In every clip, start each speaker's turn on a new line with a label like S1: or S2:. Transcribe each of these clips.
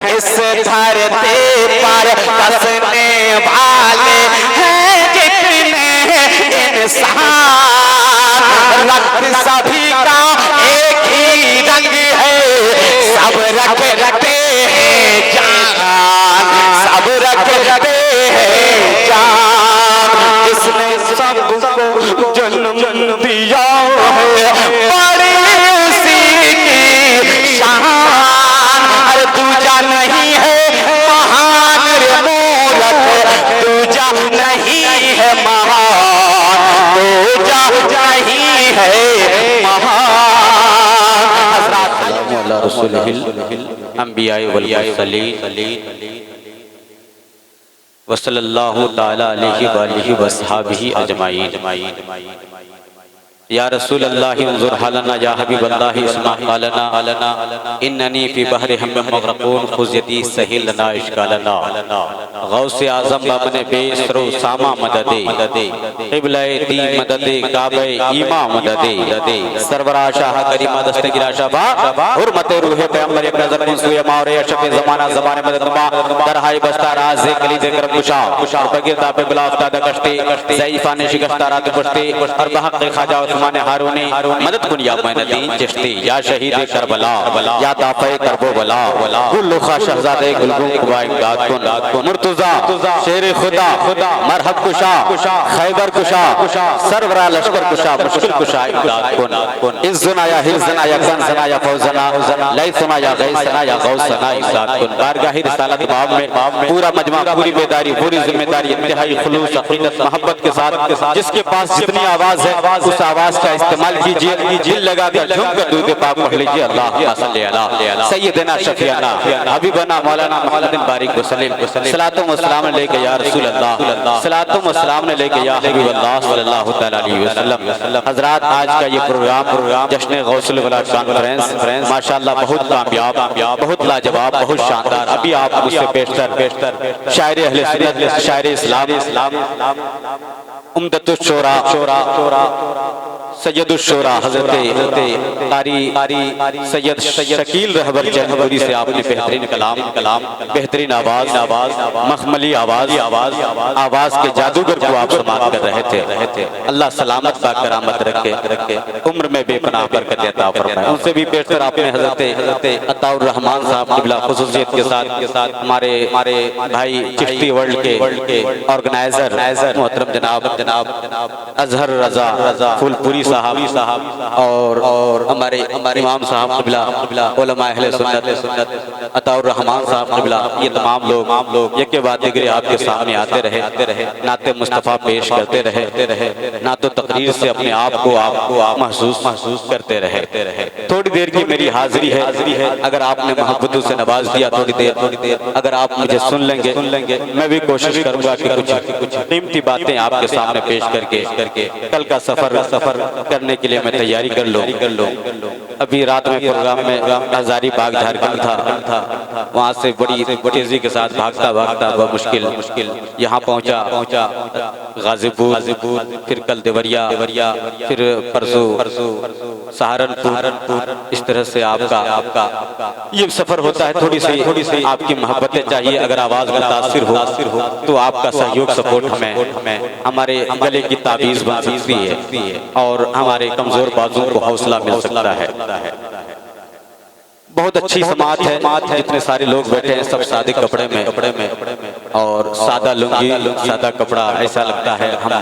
S1: इस धरती पर बसने वाले हैं जितने इंसान, रक्त सभी का एक ही रंग है, सब रख रखते हैं जान, सब रख रखते हैं जान। इसने सबको जन्म दिया है, बड़ी उसी की शान। अरे दूजा नहीं है महान रे मूरत, दूजा नहीं है महान, दूजा नहीं है महान। हज़रात रसूलुल अंबिया वल मुरसलीन व सल्लल्लाहु तआला अलैहि व आलिहि व अस्हाबिहि अजमाइन। या रसूल अल्लाह उन्जुर हालना या हबीब अल्लाह इस्मा हालना इन्ननी फी बहरि हम मग़रक़ून खुज़ यदी सहिल लना इश्कालना। गौसे आज़म बाबने बेसरो सामा मददे, क़िबला दी मददे, काबे ईमा मददे, सरवरा शाह करीमा दस्तगिरा शाबा हुर्मत रूह पैगंबर एक नज़र मुंसूय मारे अशफ़ ज़माना ज़माने मदद नुमा दरहाई बस्ता राज़ कलीज़े करम कुशा बगिरदा पे बिला उस्ताद कश्ती ज़ईफ़ान शिकस्ता रात पुश्ती और बहक़ ख़ाजा उस्मान हारूनी मदद कुन या मोइनुद्दीन चिश्ती या शहीद करबला या दाफ़े करबो बला कुल्लु ख़ा शहज़ादे गुलगुम कुबा इमदाद कुन मुर्तज़ा शेर खुदा मरहब कुशा खैबर कुशा सरवरा लश्कर कुशा मुश्किल कुशा इमदाद कुन इज़्ज़ना या हिज़्ज़ना या कंज़ना या फौज़ना लैसना या गैसना या गौसना इमदाद कुन। बारगाही रिसालत बाब में पूरा मजमा, पूरी बेदारी, पूरी जिम्मेदारी, इंतहाई खुलूस अक़ीदत मोहब्बत के साथ जिसके पास जितनी आवाज़ है उस आवाज़ का इस्तेमाल कीजिए। दिल लगाकर झूम कर दूध पाक पढ़ लीजिए। अल्लाहुम्मा सल्ली अला सय्यिदना शफ़ीअना हबीबना मौलाना मुहम्मदिन बारिक वसल्लम सलातो व सलाम अलैका या रसूल अल्लाह, सलातो व सलाम अलैका या हबीब अल्लाह सल्लल्लाहु तआला अलैहि वसल्लम। हज़रात, आज का ये प्रोग्राम जश्न गौसुल वला कॉन्फ्रेंस माशाअल्लाह बहुत कामयाब, बहुत लाजवाब, बहुत शानदार। अभी आप मुझसे पेशतर शायर अहले सुन्नत, शायर इस्लाम, उम्दतुश शोरा, सैयदुश शोरा हज़रत कारी सैयद शकील रहबर जहनवी से आपने बेहतरीन कलाम, बेहतरीन आवाज़, मखमली आवाज़ के जादूगर को आप समात कर रहे थे। अल्लाह सलामत बा करामत रखे, उम्र में बेपनाह बरकत अता फरमाए। उनसे भी बेहतर आपने हज़रत अताउर रहमान साहब क़िबला ख़ुसूसियत के साथ हमारे भाई चिश्ती वर्ल्ड के ऑर्गेनाइजर मोहतरम जनाब अजहर रजा फूलपुरी साहब और हमारे इमाम साहब क़िबला उलमा अहले सुन्नत अताउर रहमान साहब क़िबला, ये तमाम लोग एक के बाद दिगरे आपके सामने आते रहे, नाते मुस्तफ़ा पेश करते रहे, नातो तकरीर से अपने आप को महसूस करते रहे। थोड़ी देर की मेरी हाजिरी है, अगर आपने मोहब्बतों से नवाज दिया थोड़ी देर अगर आप मुझे सुन लेंगे मैं भी कोशिश करूंगा कि कुछ कीमती बातें आपके सामने पेश करके कल का सफर करने के लिए मैं तैयारी कर लो। अभी रात में प्रोग्राम में हज़ारीबाग झारखंड था, वहाँ से बड़ी तेजी के साथ भागता मुश्किल यहाँ पहुँचा गाजीपुर, फिर कल देवरिया, फिर परसों सहारनपुर। इस तरह से आपका ये सफर होता है। थोड़ी सी आपकी मोहब्बतें चाहिए। अगर आवाज़ मुतासिर हो तो आपका सहयोग सपोर्ट हमें हमारे गले की ताबीज़ बन सकती है और हमारे कमजोर बाजू को हौसला मिल सकता है। बहुत अच्छी समात है, जितने सारे लोग बैठे हैं सब सादे कपड़े में और सादा लुंगी, सादा कपड़ा, ऐसा लगता है हम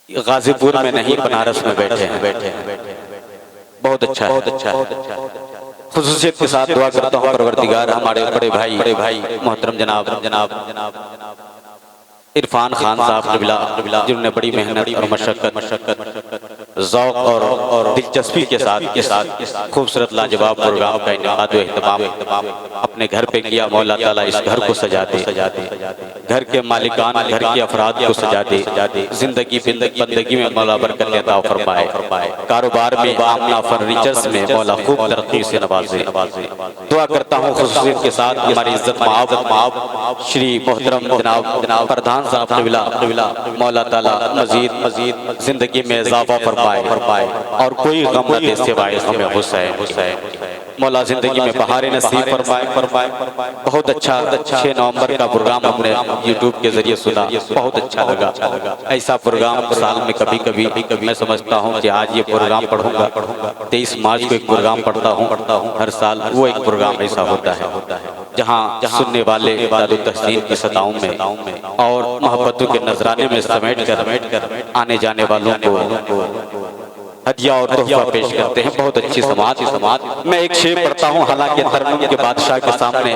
S1: गाजीपुर में नहीं बनारस में बैठे हैं। बहुत अच्छा है। खुसूसियत के साथ दुआ करता हूँ परवरदिगार हमारे बड़े भाई मोहतरम जनाब इरफान खान साहब क़िबला, जिन्होंने बड़ी मेहनत और मशक्क़त ज़ौक़ और दिलचस्पी के साथ खूबसूरत लाजवाब प्रोग्राम का इनेकाद व एहतमाम अपने घर पे किया। मौला ताला इस घर को सजा दे, घर के मालिकान, घर के अफराद को सजा दे, जिंदगी बंदगी में मौला बरकत अता फरमाए, कारोबार में, आमला फर्नीचर्स में मौला खूब तरक्की से नवाजे। दुआ करता हूँ खुसूसियत के साथ हमारी इज्जत माब श्री मोहतरम जनाब प्रधान साहब क़िबला, मौला ताला मजीद जिंदगी में इजाफा फरमाए और कोई गम न दे सिवाय हमें हुसैन। मौला जिंदगी में बहारें नसीब फरमाए। बहुत अच्छा 6 नवंबर का प्रोग्राम हमने यूट्यूब के जरिए सुना, बहुत अच्छा लगा। ऐसा प्रोग्राम साल में कभी कभी मैं समझता हूँ कि आज ये प्रोग्राम पढ़ूंगा। 23 मार्च को एक प्रोग्राम पढ़ता हूँ हर साल, वो एक प्रोग्राम ऐसा होता है जहाँ सुनने वाले दारुल तहसीन की सदाओं में और मोहब्बतों के नजराने में समेट कर आने जाने वालों को हदिया और तोहफा पेश करते हैं। बहुत अच्छी समाज। मैं एक शेर पढ़ता हूँ, हालांकि तरन्नुम के बादशाह के सामने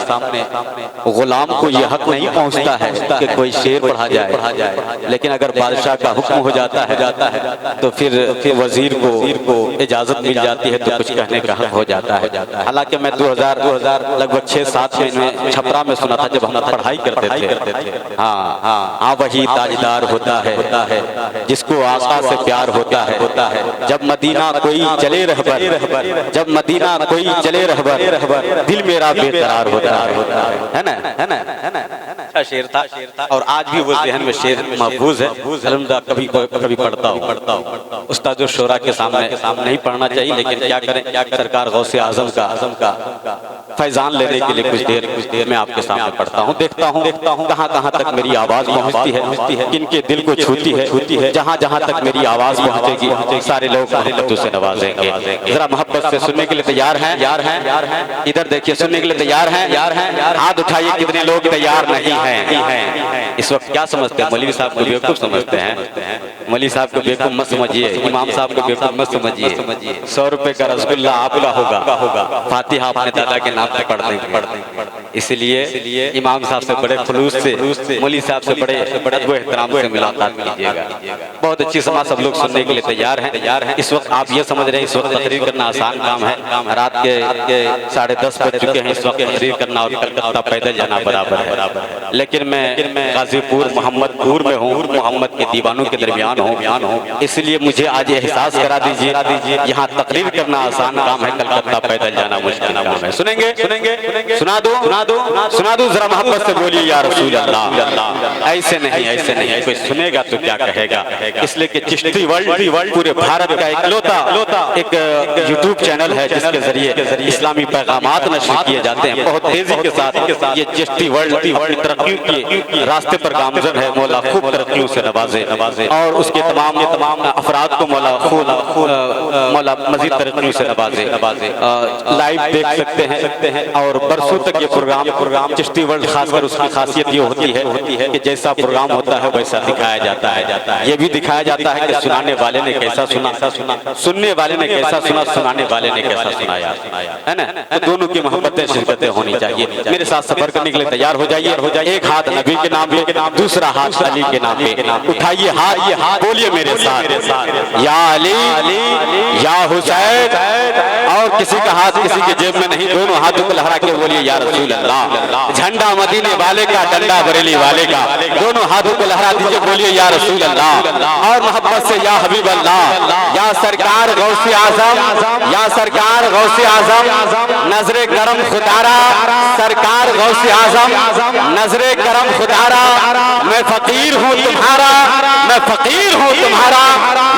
S1: गुलाम को यह हक नहीं पहुँचता है कि कोई शेर पढ़ा जाए, लेकिन अगर बादशाह का हुक्म हो जाता है तो फिर वजीर को इजाजत मिल जाती है तो कुछ कहने का हक हो जाता है। हालांकि मैं 2000 लगभग 6-7 में छपरा में सुना था जब हम पढ़ाई करते थे। हाँ, वही ताजदार होता है जिसको आका से प्यार होता है। जब मदीना कोई चले रहबर, जब मदीना कोई चले रहबर, दिल मेरा बेकरार होता है ना। अच्छा शेर था और आज भी वो ज़हन में शेर महफूज है। अल्हम्दुलिल्लाह कभी पढ़ता हूँ। उस्ताद शोरा के सामने नहीं पढ़ना चाहिए, लेकिन क्या करें, सरकार गौसे आजम का फैजान लेने के लिए कुछ देर में आपके सामने पढ़ता हूँ। देखता हूँ कहाँ तक मेरी आवाज पहुँचती है, किनके दिल को छूती है। जहाँ तक मेरी आवाज पहुँचेगी सारे लोग मोहब्बतों से नवाजेंगे। जरा मोहब्बत से सुनने के लिए तैयार हैं? इधर देखिए, सुनने के लिए तैयार हैं? हाथ उठाइए कितने लोग तैयार नहीं हैं। इस वक्त क्या समझते हैं? मौलवी साहब को बेवकूफ समझते हैं। मौलवी साहब को बेवकूफ मत समझिए, इमाम साहब को बेवकूफ मत समझिए। 100 रुपए का रसगुल्ला आपका होगा, फातिहा अपने दादा के नाम पे पढ़ देंगे। इसलिए इमाम साहब से बड़े खुलूस से, मौलवी साहब से बड़े अदब एहतराम से मुलाकात कीजिएगा। बहुत अच्छी समाज, सब लोग सुनने के लिए तैयार हैं। इस वक्त आप ये समझ रहे हैं इस वक्त तकरीर करना आसान काम है। रात के 10:30 बज चुके हैं। इस वक्त तकरीर करना और कलकत्ता पैदल जाना बराबर है। लेकिन मैं गाजीपुर मोहम्मदपुर में हूँ, मोहम्मद के दीवानों के दरमियान हूँ। इसलिए मुझे आज एहसास करा दीजिए यहाँ तकरीर करना आसान काम है, कलकत्ता पैदल जाना मुश्किल काम है। सुनेंगे? सुना दो जरा मोहब्बत से बोलिए या रसूल अल्लाह। ऐसे नहीं, कोई सुनेगा तो क्या कहेगा। इसलिए कि चिश्ती वर्ल्ड पूरे भारत का इकलौता एक यूट्यूब चैनल है जिसके जरिए इस्लामी पैगामात नश्र किए जाते हैं। बहुत तेजी के साथ ये चिश्ती वर्ल्ड तरक्की के रास्ते पर गामजन है। मौला खूब तरक्कियों से नवाजे और उसके तमाम अफराद को मौला मजीद तरक्कियों से नवाजे। लाइव देख सकते हैं और बरसों तक ये प्रोग्राम चिश्ती वर्ल्ड खासकर उसकी खासियत ये होती है कि जैसा प्रोग्राम होता है वैसा दिखाया जाता है। ये भी दिखाया जाता है कि सुनाने वाले ने कैसा सुना, सुनने वाले ने कैसा सुना, सुनाने वाले ने कैसा सुनाया, है ना। तो दोनों की मोहब्बतें शिरकतें होनी चाहिए। मेरे साथ सफर करने के लिए तैयार हो जाइए। एक हाथ नबी के नाम पे, दूसरा हाथ अली के नाम पे। उठाइए हाथ, बोलिए मेरे साथ या अली या हुसैन। और किसी का हाथ किसी के जेब में नहीं, दोनों हाथों को लहरा के बोलिए या रसूल अल्लाह। झंडा मदीने वाले का, डंडा बरेली वाले का, दोनों हाथों को लहरा दीजिए, बोलिए या रसूल अल्लाह। और मोहब्बत से या हबीब अल्लाह, या सरकार गौसे आजम, या सरकार गौसे आजम, नजरे करम खुदारा, सरकार गौसे आजम, नजरे करम खुदारा। मैं फकीर हूँ तुम्हारा, मैं फकीर हूँ तुम्हारा,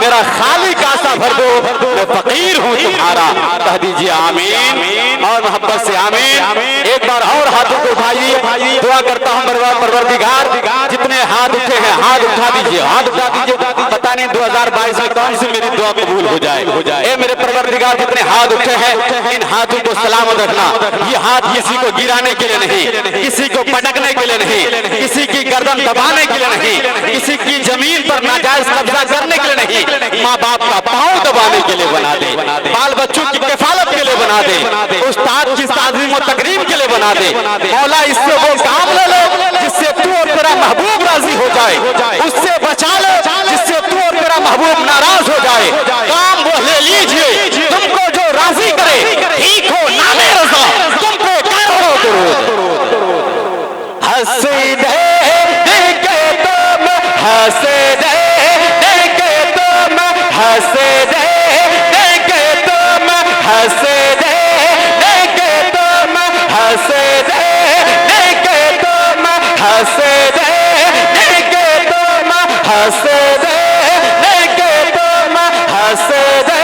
S1: मेरा खाली कासा भर दो, मैं फकीर हूँ तुम्हारा। कह दीजिए आमीन और मोहब्बत से आमीन। एक बार और हाथों को उठाइए, दुआ करता हूँ परवरदिगार जितने हाथ उठे हैं हाथ उठा दीजिए, हाथ उठा दीजिए। पता नहीं 2022 में कौन सी मेरी दुआ कबूल हो जाए। ए मेरे परवरदिगार जितने हाथ उठे हैं इन हाथों को सलामत रखना। ये हाथ किसी को गिराने के लिए नहीं, किसी को पटकने के लिए नहीं, किसी की गर्दन दबाने के लिए नहीं, किसी की जमीन पर नाजायज कब्जा करने के लिए नहीं। माँ बाप का पाँव दबाने के लिए बना दे, बाल बच्चों की किफालत के लिए बना दे, उस्ताद की ताज़ीम और तकरीम के लिए बना दे। मौला इससे वो काम ले लो जिससे तू और तेरा महबूब राजी हो जाए, उससे बचा लो जिससे तू और तेरा महबूब नाराज हो जाए। काम वो ले लीजिए तुमको जो राजी करे, ठीक हो नामे रज़ा तुम पे करो दुरूद। हसीदे देखे तुम, हसीदे देखे तुम, हसीदे देखे तुम, हसीदे देखे तुम, हसीदे देखे तुम, हसीदे देखे तुम, हसीदे देखे तुम, हसीदे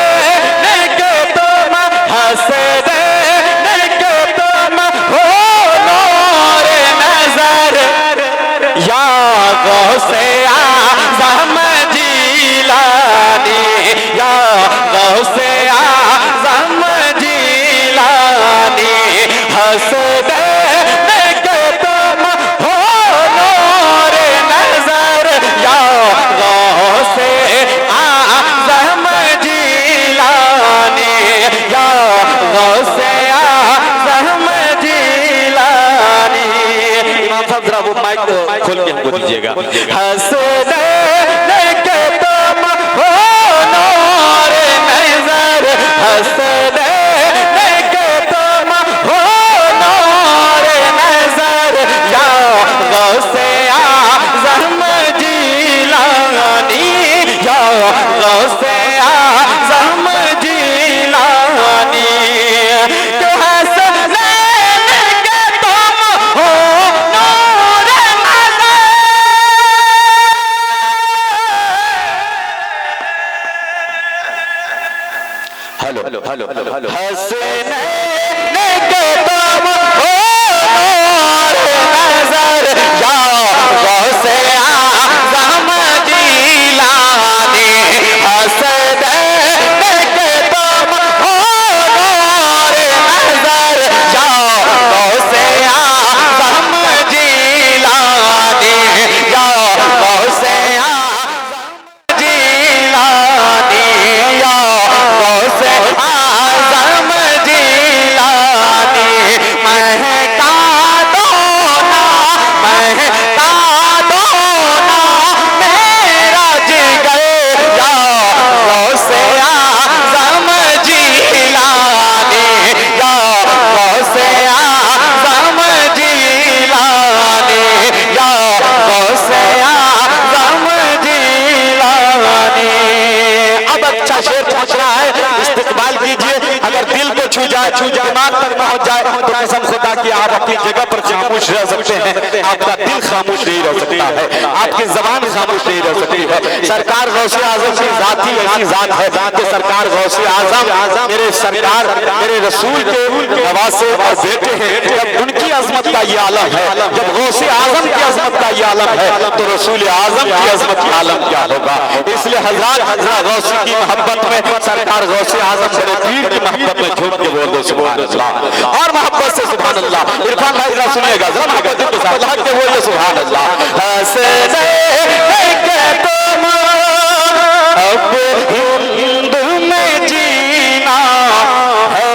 S1: को दीजिएगा।
S2: हसनैन के तुम हो नूर नज़र, हसनैन के तुम हो नूर नज़र, या गौसे आज़म जिलानी, या गौसे आज़म जिलानी, के हसनैन के तुम हो नूर नज़र।
S1: Hello hello hello hello
S2: Hasnain के तुम हो नूर नज़र, या गौसे आज़म जिलानी, हसनैन के तुम हो नूर नज़र, या गौसे आज़म जिलानी, या गौसे आज़म जिलानी, या गौसे आज़म जिलानी, महका दो ना, महका दो ना मेरा जिगर, या गौसे आज़म जिलानी, या गौसे आज़म जिलानी, या गौसे आज़म जिलानी। अब अच्छा शेर पहुंच रहा है, इस्तेकबाल कीजिए। अगर दिल को छू जाए, दिमाग तक पहुंच जाए तो कसम खुदा की आप अपनी जगह पर खामोश रह सकते हैं, आपका दिल खामोश नहीं रह सकता है, आपकी जबान खामोश नहीं रह सकती है। सरकार गौसे आजम की जात ही ऐसी जात है कि सरकार गौसे आजम मेरे सरकार मेरे रसूल के नवासे और बेटे हैं। जब उनकी अजमत का ये आलम है, जब गौसे आजम की अजमत का ये आलम है, तो रसूल आजम की अजमत का आलम क्या होगा। इसलिए हजरत गौसे की मोहब्बत में, सरकार गौसे आजम मेरे पीर की मोहब्बत में झूम के बोल दो सुभान अल्लाह, और मोहब्बत से सुभान अल्लाह। इरफान भाई जरा सुनिएगा, जरा मोहब्बत के साथ लग के बोलिए सुभान अल्लाह। हसनैन के तुम अब हिंद में जीना है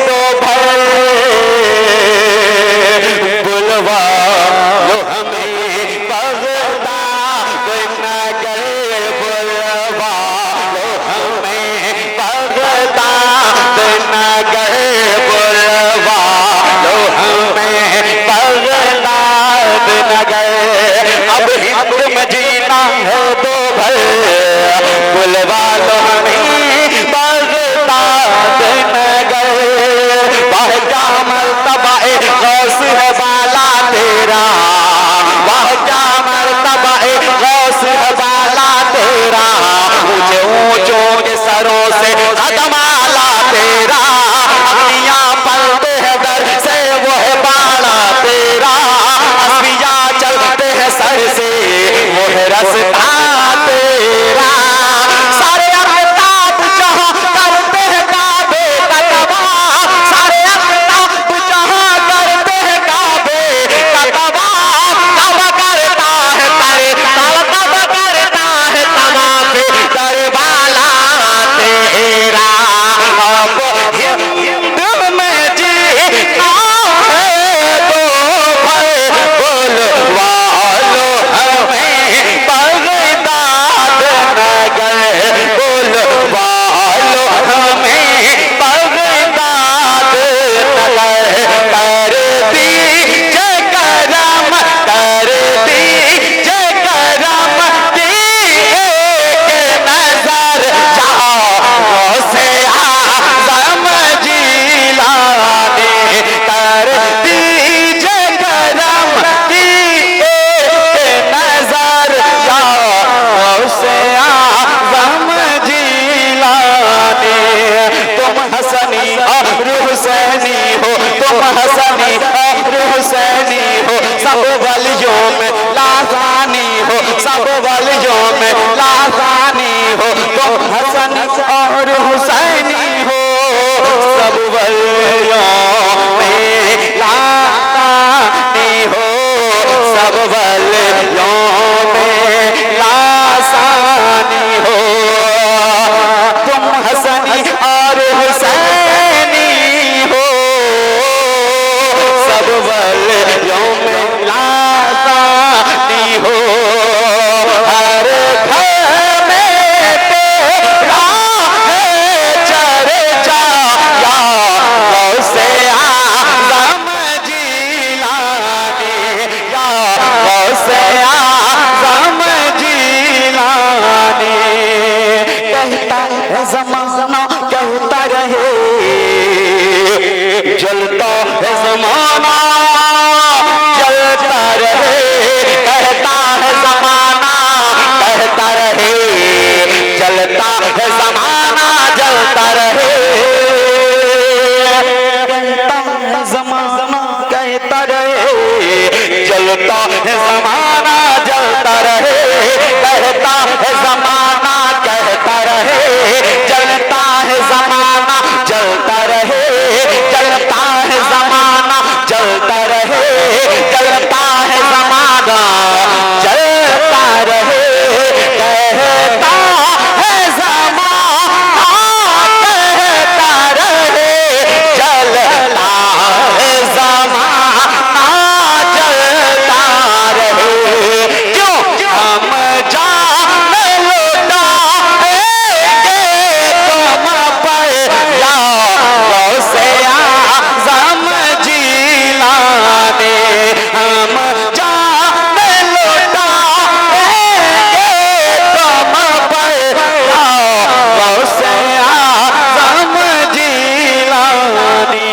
S2: तो भले बुलवा लो हमें बगदाद नगर, बुलवा लो हमें बगदाद नगर, बुलवा लो हमें बगदाद नगर। अब हिंद में जीना है तो भले बुलवा लो हमें बगदाद नगर। वह क्या मर्तबा गौस है बाला तेरा, वह क्या मर्तबा गौस है बाला तेरा, ऊंचे ऊंचों के सरों से कदम आला तेरा, अखियां पलते हैं दर से वो है बाला तेरा, असलिया चलते हैं सर से वो है रास्ता तेरा। सारे अफ्ताब जहां करते हैं काबे का तवाफ, सारे अफ्ताब जहां करते हैं काबे का तवाफ, तवा करता है तारे तवा करता है तवाफ करबाला तेरा। अब हिंद में जीना है तो भले बुलवा लो हमें बगदाद नगर, बुलवा लो हमें बगदाद नगर। कर दीजिए करम, कर दीजिए करम की एक नजर, जाओ गौसे आज़म जिलानी, कर दीजिए करम की एक नजर, जाओ गौसे आज़म जिलानी। तुम हसनी और हुसैनी हो, तुम हसनी और हुसैनी हो, सब वलियों में लासानी हो, सब वलियों में लासानी हो। तुम हसनी और हुसैनी हो, सब वलियों में लासानी हो, सब वलियों में लासानी हो। तुम हसनी और हुसैनी हो, सब वलियों में लासानी हो। जलता है ज़माना जलता रहे, कहता है ज़माना कहता रहे, जलता है ज़माना जलता रहे, जलता है ज़माना जलता रहे, जलता है ज़माना जलता रहे, कहता है ज़माना कहता रहे, जलता है ज़माना जलता रहे। क्यों हम जान लौटाएंगे तुम पर या गौसे आज़म जिलाने, हम जान लौटाएंगे तुम पर या गौसे आज़म जिलानी।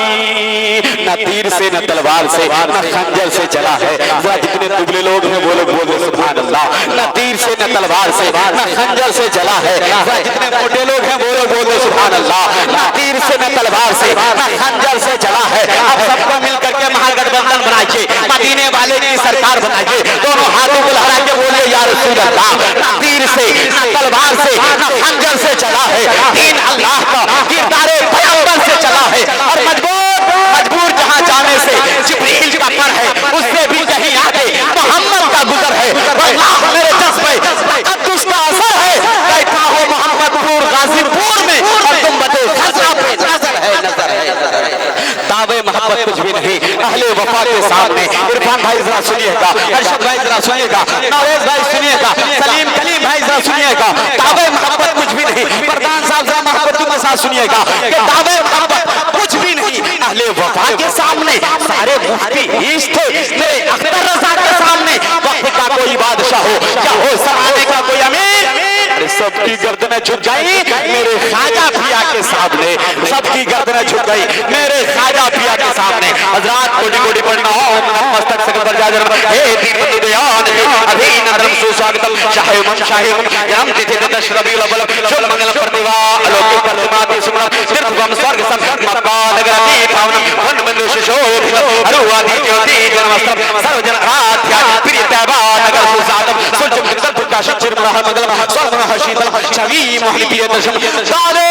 S2: न तीर से न तलवार से न खंजर से चला है, जरा जितने दुबले लोग हैं वो लोग बोल दो सुभान अल्लाह। न तीर से न तलवार से न खंजर से चला है, जरा जितने मोटे लोग हैं वो लोग बोल दो सुभान अल्लाह। न तीर से न तलवार से न खंजर से चला है, अब सबको मिल करके महागठबंधन बनाइए, मदीने वाले की सरकार बनाइए, दोनों हाथों को लहरा के बोलिए या रसूल अल्लाह। न तीर से न तलवार से न खंजर से चला है, दीन अल्लाह का किरदारे पैगंबर से चला है, और मजबूर जहां जाने से जिब्रील का पर है, उससे भी कहीं आगे मोहम्मद का गुजर है। अल्लाह मेरे जज्बे तक़द्दुस का असर है, बैठा हो मोहम्मदपुर गाजीपुर में और तुम बते खजरा पे नजर है, नजर है, नजर है। दावे मोहब्बत कुछ भी नहीं अहले वफा के सामने। इरफान भाई जरा सुनिएगा, अरशद भाई जरा सुनिएगा, नवाज भाई सुनिएगा, सलीम कलीम भाई जरा सुनिएगा, दावे मोहब्बत कुछ भी नहीं। प्रधान साहब जरा मोहब्बत के साथ सुनिएगा कि दावे मोहब्बत कुछ भी नहीं अहले वफा के सामने। सारे मुफ्ती इश्क थे मेरे अख्तर रज़ा के सामने, वक्त का कोई बादशाह हो या हो ज़माने का कोई अमीर, अरे सबकी गर्दनें झुक गई मेरे ख्वाजा पिया के सामने, सबकी गर्दनें झुक गई मेरे ख्वाजा पिया के सामने। हजरात कोटि कोटि पढ़ना हो मस्तक सकल पर जाजर हे दीपक दयान अभी नरम सुस्वागतम शाहे मन हम तिथि दश रबीउल अव्वल शुभ मंगल प्रतिभा अलौकिक प्रतिमाति सुमरम तीर्थगम स्वर्ग सम मक्का नगरति पावनम वन बंधु सुशोभित अरुवादि ज्योति जन्मस्तम सर्वजन आराध्या प्रिय तैबा नगर सुसादम सुलझम कितर प्रकाश चिरमह मंगलम स्वर्ग शीतल छवि मोहन प्रिय दशम सारे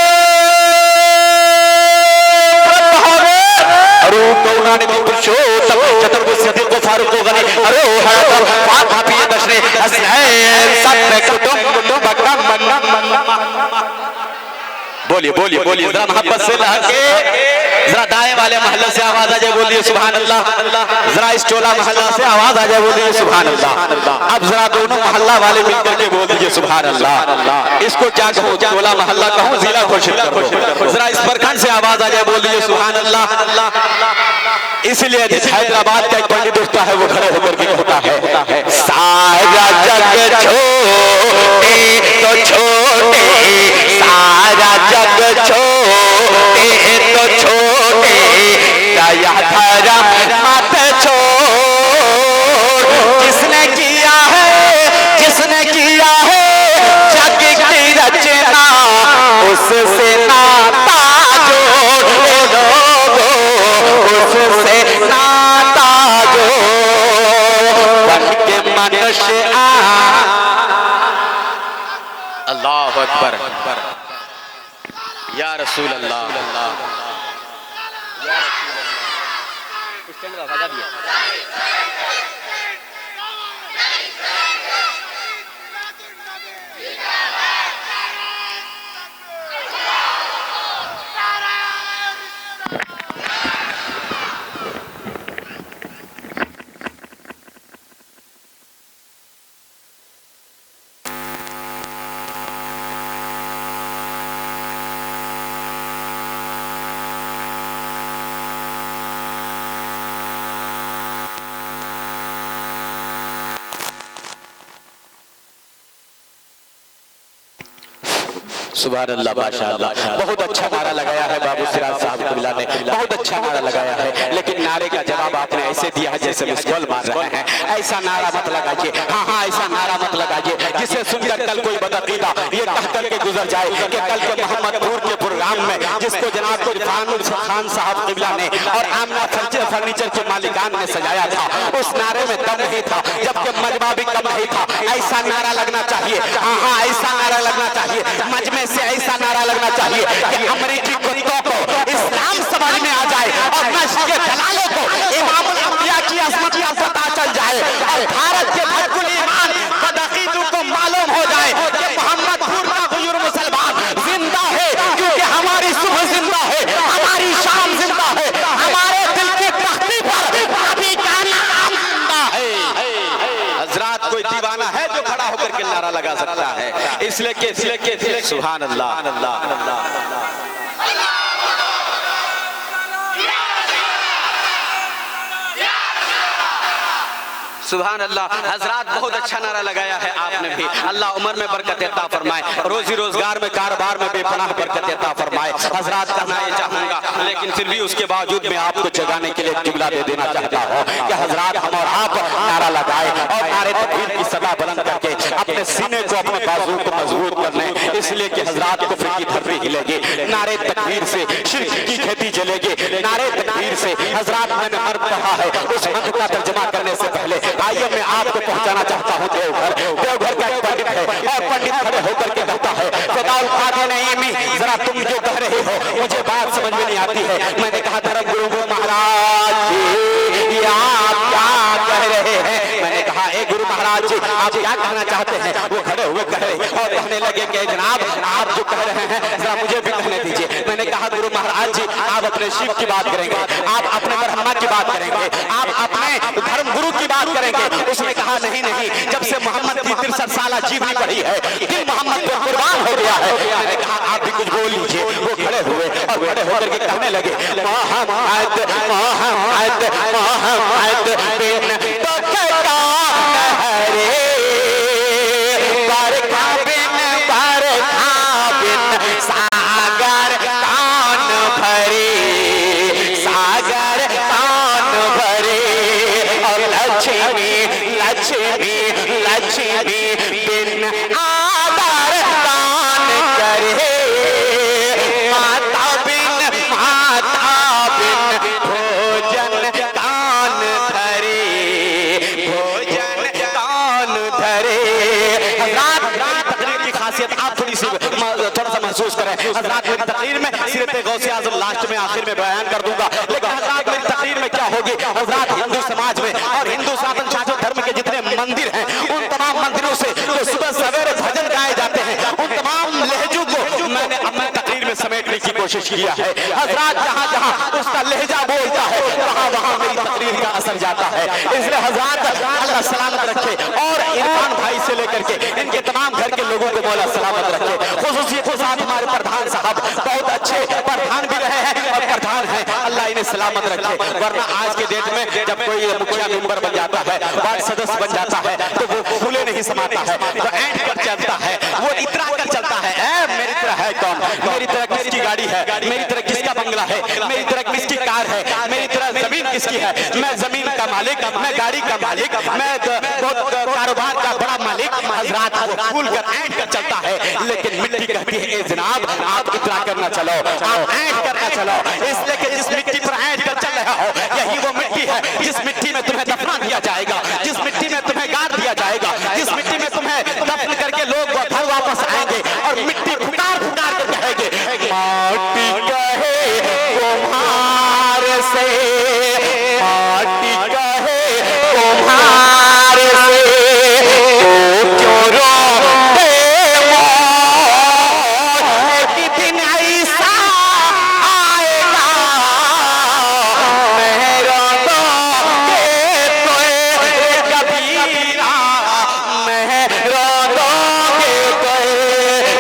S2: अरु कौनानि पुरुषोत्तम चतुर्भुज को फारूक गनी अरो हरतम फाता प्रिय दशने हसनैन सत्य कुटुंब बकम बोलिए बोलिए बोलिए जरा मोहब्बत से लहके, जरा दाएं वाले मोहल्ले से आवाज आ जाए बोलिए सुभान अल्लाह, जरा इस टोला मोहल्ला से आवाज आ जाए बोलिए सुभान अल्लाह। अब जरा दोनों मोहल्ला वाले मिलकर के बोल दीजिए सुभान अल्लाह। इसको क्या कहूँ, टोला मोहल्ला कहूँ, जिला घोषित करूँ, जरा इस प्रखंड से आवाज आ जाए बोल दीजिए सुभान अल्लाह। इसलिए जिस हैदराबाद का एक पंडित उठता है वो खड़े होकर के होता है सारा जग छोटे तो छोटे, सारा जग छोटे तो छोटे, दया धर्म मत छोड़, जिसने किया है जग की रचना उससे नाता जोड़ लोगो, उससे नाता जोड़ बन के मनुष्य अल्लाह अकबर या रसूल अल्लाह। सुभान अल्लाह माशाअल्लाह। बहुत अच्छा नारा लगाया है बाबू सिराज साहब कबिला ने, बहुत अच्छा नारा लगाया है, लेकिन नारे का जवाब आपने ऐसे दिया है जैसे मिसकॉल मार रहे हैं। ऐसा नारा मत लगाइए, हाँ ऐसा नारा मत लगाइए जिसे सुनकर कल कोई बदअकीदा ये कह करके गुजर जाए कि कल के मोहम्मदपुर के प्रोग्राम फिल्म में, जिसको जनाब इरफान खान साहब किबला ने और आमना फर्नीचर के मालिकान ने सजाया था, उस नारे में दम नहीं था, जबकि मजमा भी कम नहीं था। ऐसा नारा लगना चाहिए, हाँ ऐसा नारा लगना चाहिए, मजमे से ऐसा नारा लगना चाहिए कि अमरीकी कुत्तों को इस्लाम समझ में आ जाए और नस्ल के दलालों को इमामुल अंबिया की अज़मत का पता चल जाए और भारत के हक़ुल ईमान बदअक़ीदों को मालूम हो जाए कि मोहम्मदपुर का बुजुर्ग मुसलमान जिंदा है, क्योंकि हमारी सुबह जिंदा है, हमारी शाम जिंदा है, हमारे दिल की तख्ती पर अभी का नाम जिंदा है। हजरात, कोई दीवाना है जो खड़ा होकर के नारा लगा सकता है? इसलिए के सुभान अल्लाह। सुभान अल्लाह। हजरात, बहुत अच्छा नारा लगाया है आपने भी। अल्लाह उम्र में बरकत अता फरमाए, रोजी रोजगार में कारोबार में बेपनाह बरकत अता फरमाए। हजरात, कहना ये चाहूंगा, लेकिन फिर भी उसके बावजूद मैं आपको जगाने के लिए जुमला दे देना चाहता हूँ कि हजरात, हम और आप नारा लगाए और नारे तकबीर की सदा बुलंद करके अपने सीने को, अपने बाजू को मजबूत कर लें, इसलिए कि हजरात कुफ्र की धर्री हिलेगी। नारे तकबीर से शिर्क की खेती जलेगी। नारे तकबीर से हजरात, मैंने मर्द कहा है, उस मंत्र का तर्जमा करने से पहले आइए मैं आपको पहुंचाना चाहता हूं देवघर का एक पंडित है और पंडित खड़े होकर के कहता है, खुदाउल कादिर नईमी, जरा तुम जो कह रहे हो मुझे बात समझ में नहीं आती है। मैंने कहा, धर्म गुरु महाराज जी, आप क्या कह रहे हैं? मैंने कहा, ए गुरु महाराज जी, आप क्या कहना चाहते हैं? वो खड़े हुए कहे और कहने लगे कि जनाब, आप जो कह रहे हैं जरा मुझे भी कहने दीजिए। मैंने कहा, गुरु महाराज जी, आप अपने शिव की बात करेंगे, आप अपने ब्रह्मा की बात करेंगे, आप अपने धर्म गुरु की बात करेंगे। उसने कहा, नहीं, जब से मोहम्मद की 63 साल जीवनी बढ़ी है, दिल मोहम्मद पे कुर्बान हो गया है। मैंने कहा, आप भी कुछ बोल लीजिए। वो खड़े हुए और खड़े होकर के कहने लगे, मोहम्मद मोहम्मद मोहम्मद बिन तो क्या हरे, बरखा बिन सागर कान भरे, सागर कान भरे, और लक्ष्मी लक्ष्मी लक्ष्मी बिन आदर दान करे, माता बिन भोजन कान धरे, भोजन कान धरे। हज़रात, तकरीर की खासियत आप थोड़ा सा महसूस करें। हज़रात, मेरी तकरीर में सीरत गौसे आज़म लास्ट में आखिर में बयान कर दूंगा, लेकिन हज़रात मेरी तकरीर में क्या होगी? हज़रात, हिंदू समाज में और हिंदू सनातन शास्त्र धर्म के जितने मंदिर हैं, उन तमाम मंदिरों से जो सुबह सवेरे भजन गाए जाते हैं, उन तमाम लहजों को मैंने अपनी तकरीर में समेटने की कोशिश किया है। हज़रात, जहाँ जहाँ उसका लहजा बोलता है, वहाँ वहाँ मेरी तकरीर का असर जाता है। इसलिए हज़रात, अल्लाह सलामत रखे और इरफान भाई से लेकर के इनके तमाम घर के लोगों को मौला सलामत रखे। खुसूसियत के साथ हमारे प्रधान साहब बहुत अच्छे प्रधान भी रहे हैं और प्रधान हैं, अल्लाह इन्हें सलामत रखे। वरना आज के डेट में जब कोई मुखिया मेंबर बन जाता है, वार्ड सदस्य बन जाता है, तो वो फूले नहीं समाता है, तो ऐंठ कर चलता है, वो इतरा कर चलता है, मेरी तरह है कौन, मेरी तरह किसकी गाड़ी है, मेरी तरह किसका बंगला है, मेरी तरह किसकी कार है, मेरी तरह जमीन किसकी है, मैं जमीन का मालिक, मैं गाड़ी का मालिक, मैं कारोबार का बड़ा मालिक। हज़रात, वो फूल कर ऐंठ कर चलता है, लेकिन मिट्टी कहती है, ए जनाब, आप इतरा करना चलो, आप ऐंठ करना चलो। इसलिए कि जिस मिट्टी पर ऐंठ कर चल रहा हो, यही वो मिट्टी है जिस मिट्टी में तुम्हें दफना दिया जाएगा, जिस मिट्टी में तुम्हें गाड़ दिया जाएगा, जिस मिट्टी में तुम्हें दफन करके लोग घर वापस आएंगे और मिट्टी पुकार पुकार कर कहेंगे, माटी कहे कुम्हार से, माटी कहे कुम्हार से, तो क्यों रोते मौत, एक दिन ऐसा आएगा, मैं रोदोगे तो कबीरा, मैं रोदोगे तो।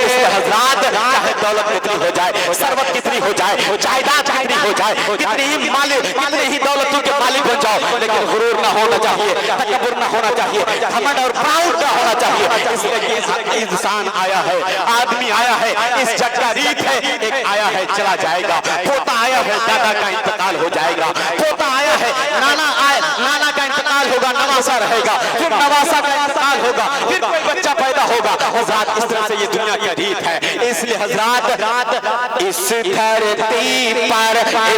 S2: इसलिए हज़रात, चाहे दौलत कितनी हो जाए, सरवत कितनी हो जाए, जायदाद कितनी हो जाए, कितनी ही मालिक, कितने ही दौलतों के मालिक बन जाओ, लेकिन गुरूर ना होना चाहिए, तकब्बुर ना होना चाहिए, घमंड और प्राउड ना होना चाहिए। इसलिए कि इंसान आया है, आदमी आया है, इस जग का रीत है, एक आया है चला जाएगा, पोता आया है, दादा का इंतकाल हो जाएगा, पोता आया है, नाना का इंतकाल होगा, नवासा रहेगा, फिर नवासा का इंतकाल होगा, फिर कोई बच्चा पैदा होगा। हज़रात, इस तरह से ये दुनिया की रीत है। इसलिए इसलिए हजरात इस धरती पर मैं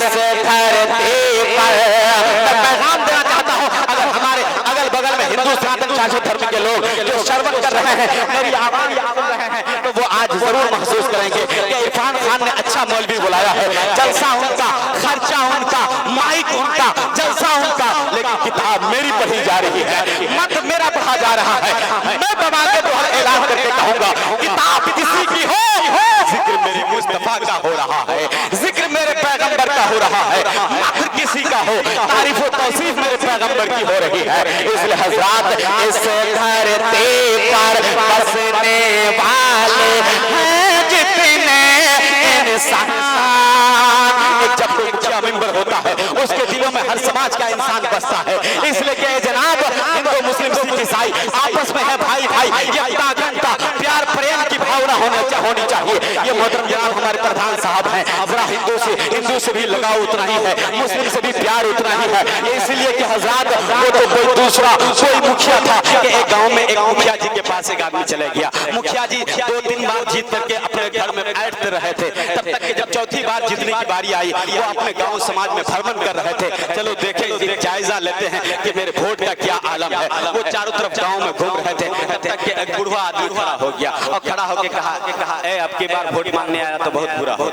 S2: पैगाम देना चाहता हूँ, अगर हमारे अगल बगल में हिंदू सनातन शासित धर्म के लोग जो श्रवण कर रहे हैं, मेरी आवाज सुन रहे हैं, तो वो आज जरूर महसूस करेंगे कि इरफान खान ने अच्छा मौलवी बुलाया है, जलसा उनका, खर्चा उनका, माइक उनका, जलसा उनका, लेकिन किताब मेरी पढ़ी जा रही है, मत मेरा पढ़ा जा रहा है। मैं दबा के तो ऐलान करके कहूंगा, किताब किसी की हो, जिक्र मेरे मुस्तफा का हो रहा है, जिक्र मेरे पैगंबर का हो रहा है, मत किसी का हो, तारीफ और तौसीफ मेरे पैगंबर की हो रही है। इसलिए हजरात इस धरती पर बसने वाले हैं जितने इंसान, जब कोई मुखिया मेंबर होता है उसके दिलों में हर समाज का इंसान बसता है। इसलिए कि जनाब हिंदू मुस्लिम सिख ईसाई आपस में है भाई भाई, एकता अखंडता प्यार प्रेम की भावना होनी चाहिए। ये मोहतरम जनाब हमारे प्रधान साहब हैं, जरा हिंदू से भी लगाव उतना ही है, मुस्लिम से भी प्यार उतना ही है। इसलिए कि हजरात वो तो कोई दूसरा कोई मुखिया था कि एक गांव में एक मुखिया जी के पास एक आदमी चले गया, मुखिया जी 2-3 बार जीत करके अपने घर में बैठते रहे थे, तब तक कि जब चौथी बार जीतने की बारी आई वो अपने गांव समाज में भ्रमण कर रहे थे, चलो देखें एक जायजा लेते हैं कि मेरे वोट का क्या आलम है। वो चारों तरफ गांव में घूम रहे थे, तब तक कि एक बुढ़वा आदमी खड़ा हो गया और खड़ा होकर कहा ए अब की बार वोट मांगने आया तो बहुत बुरा हो,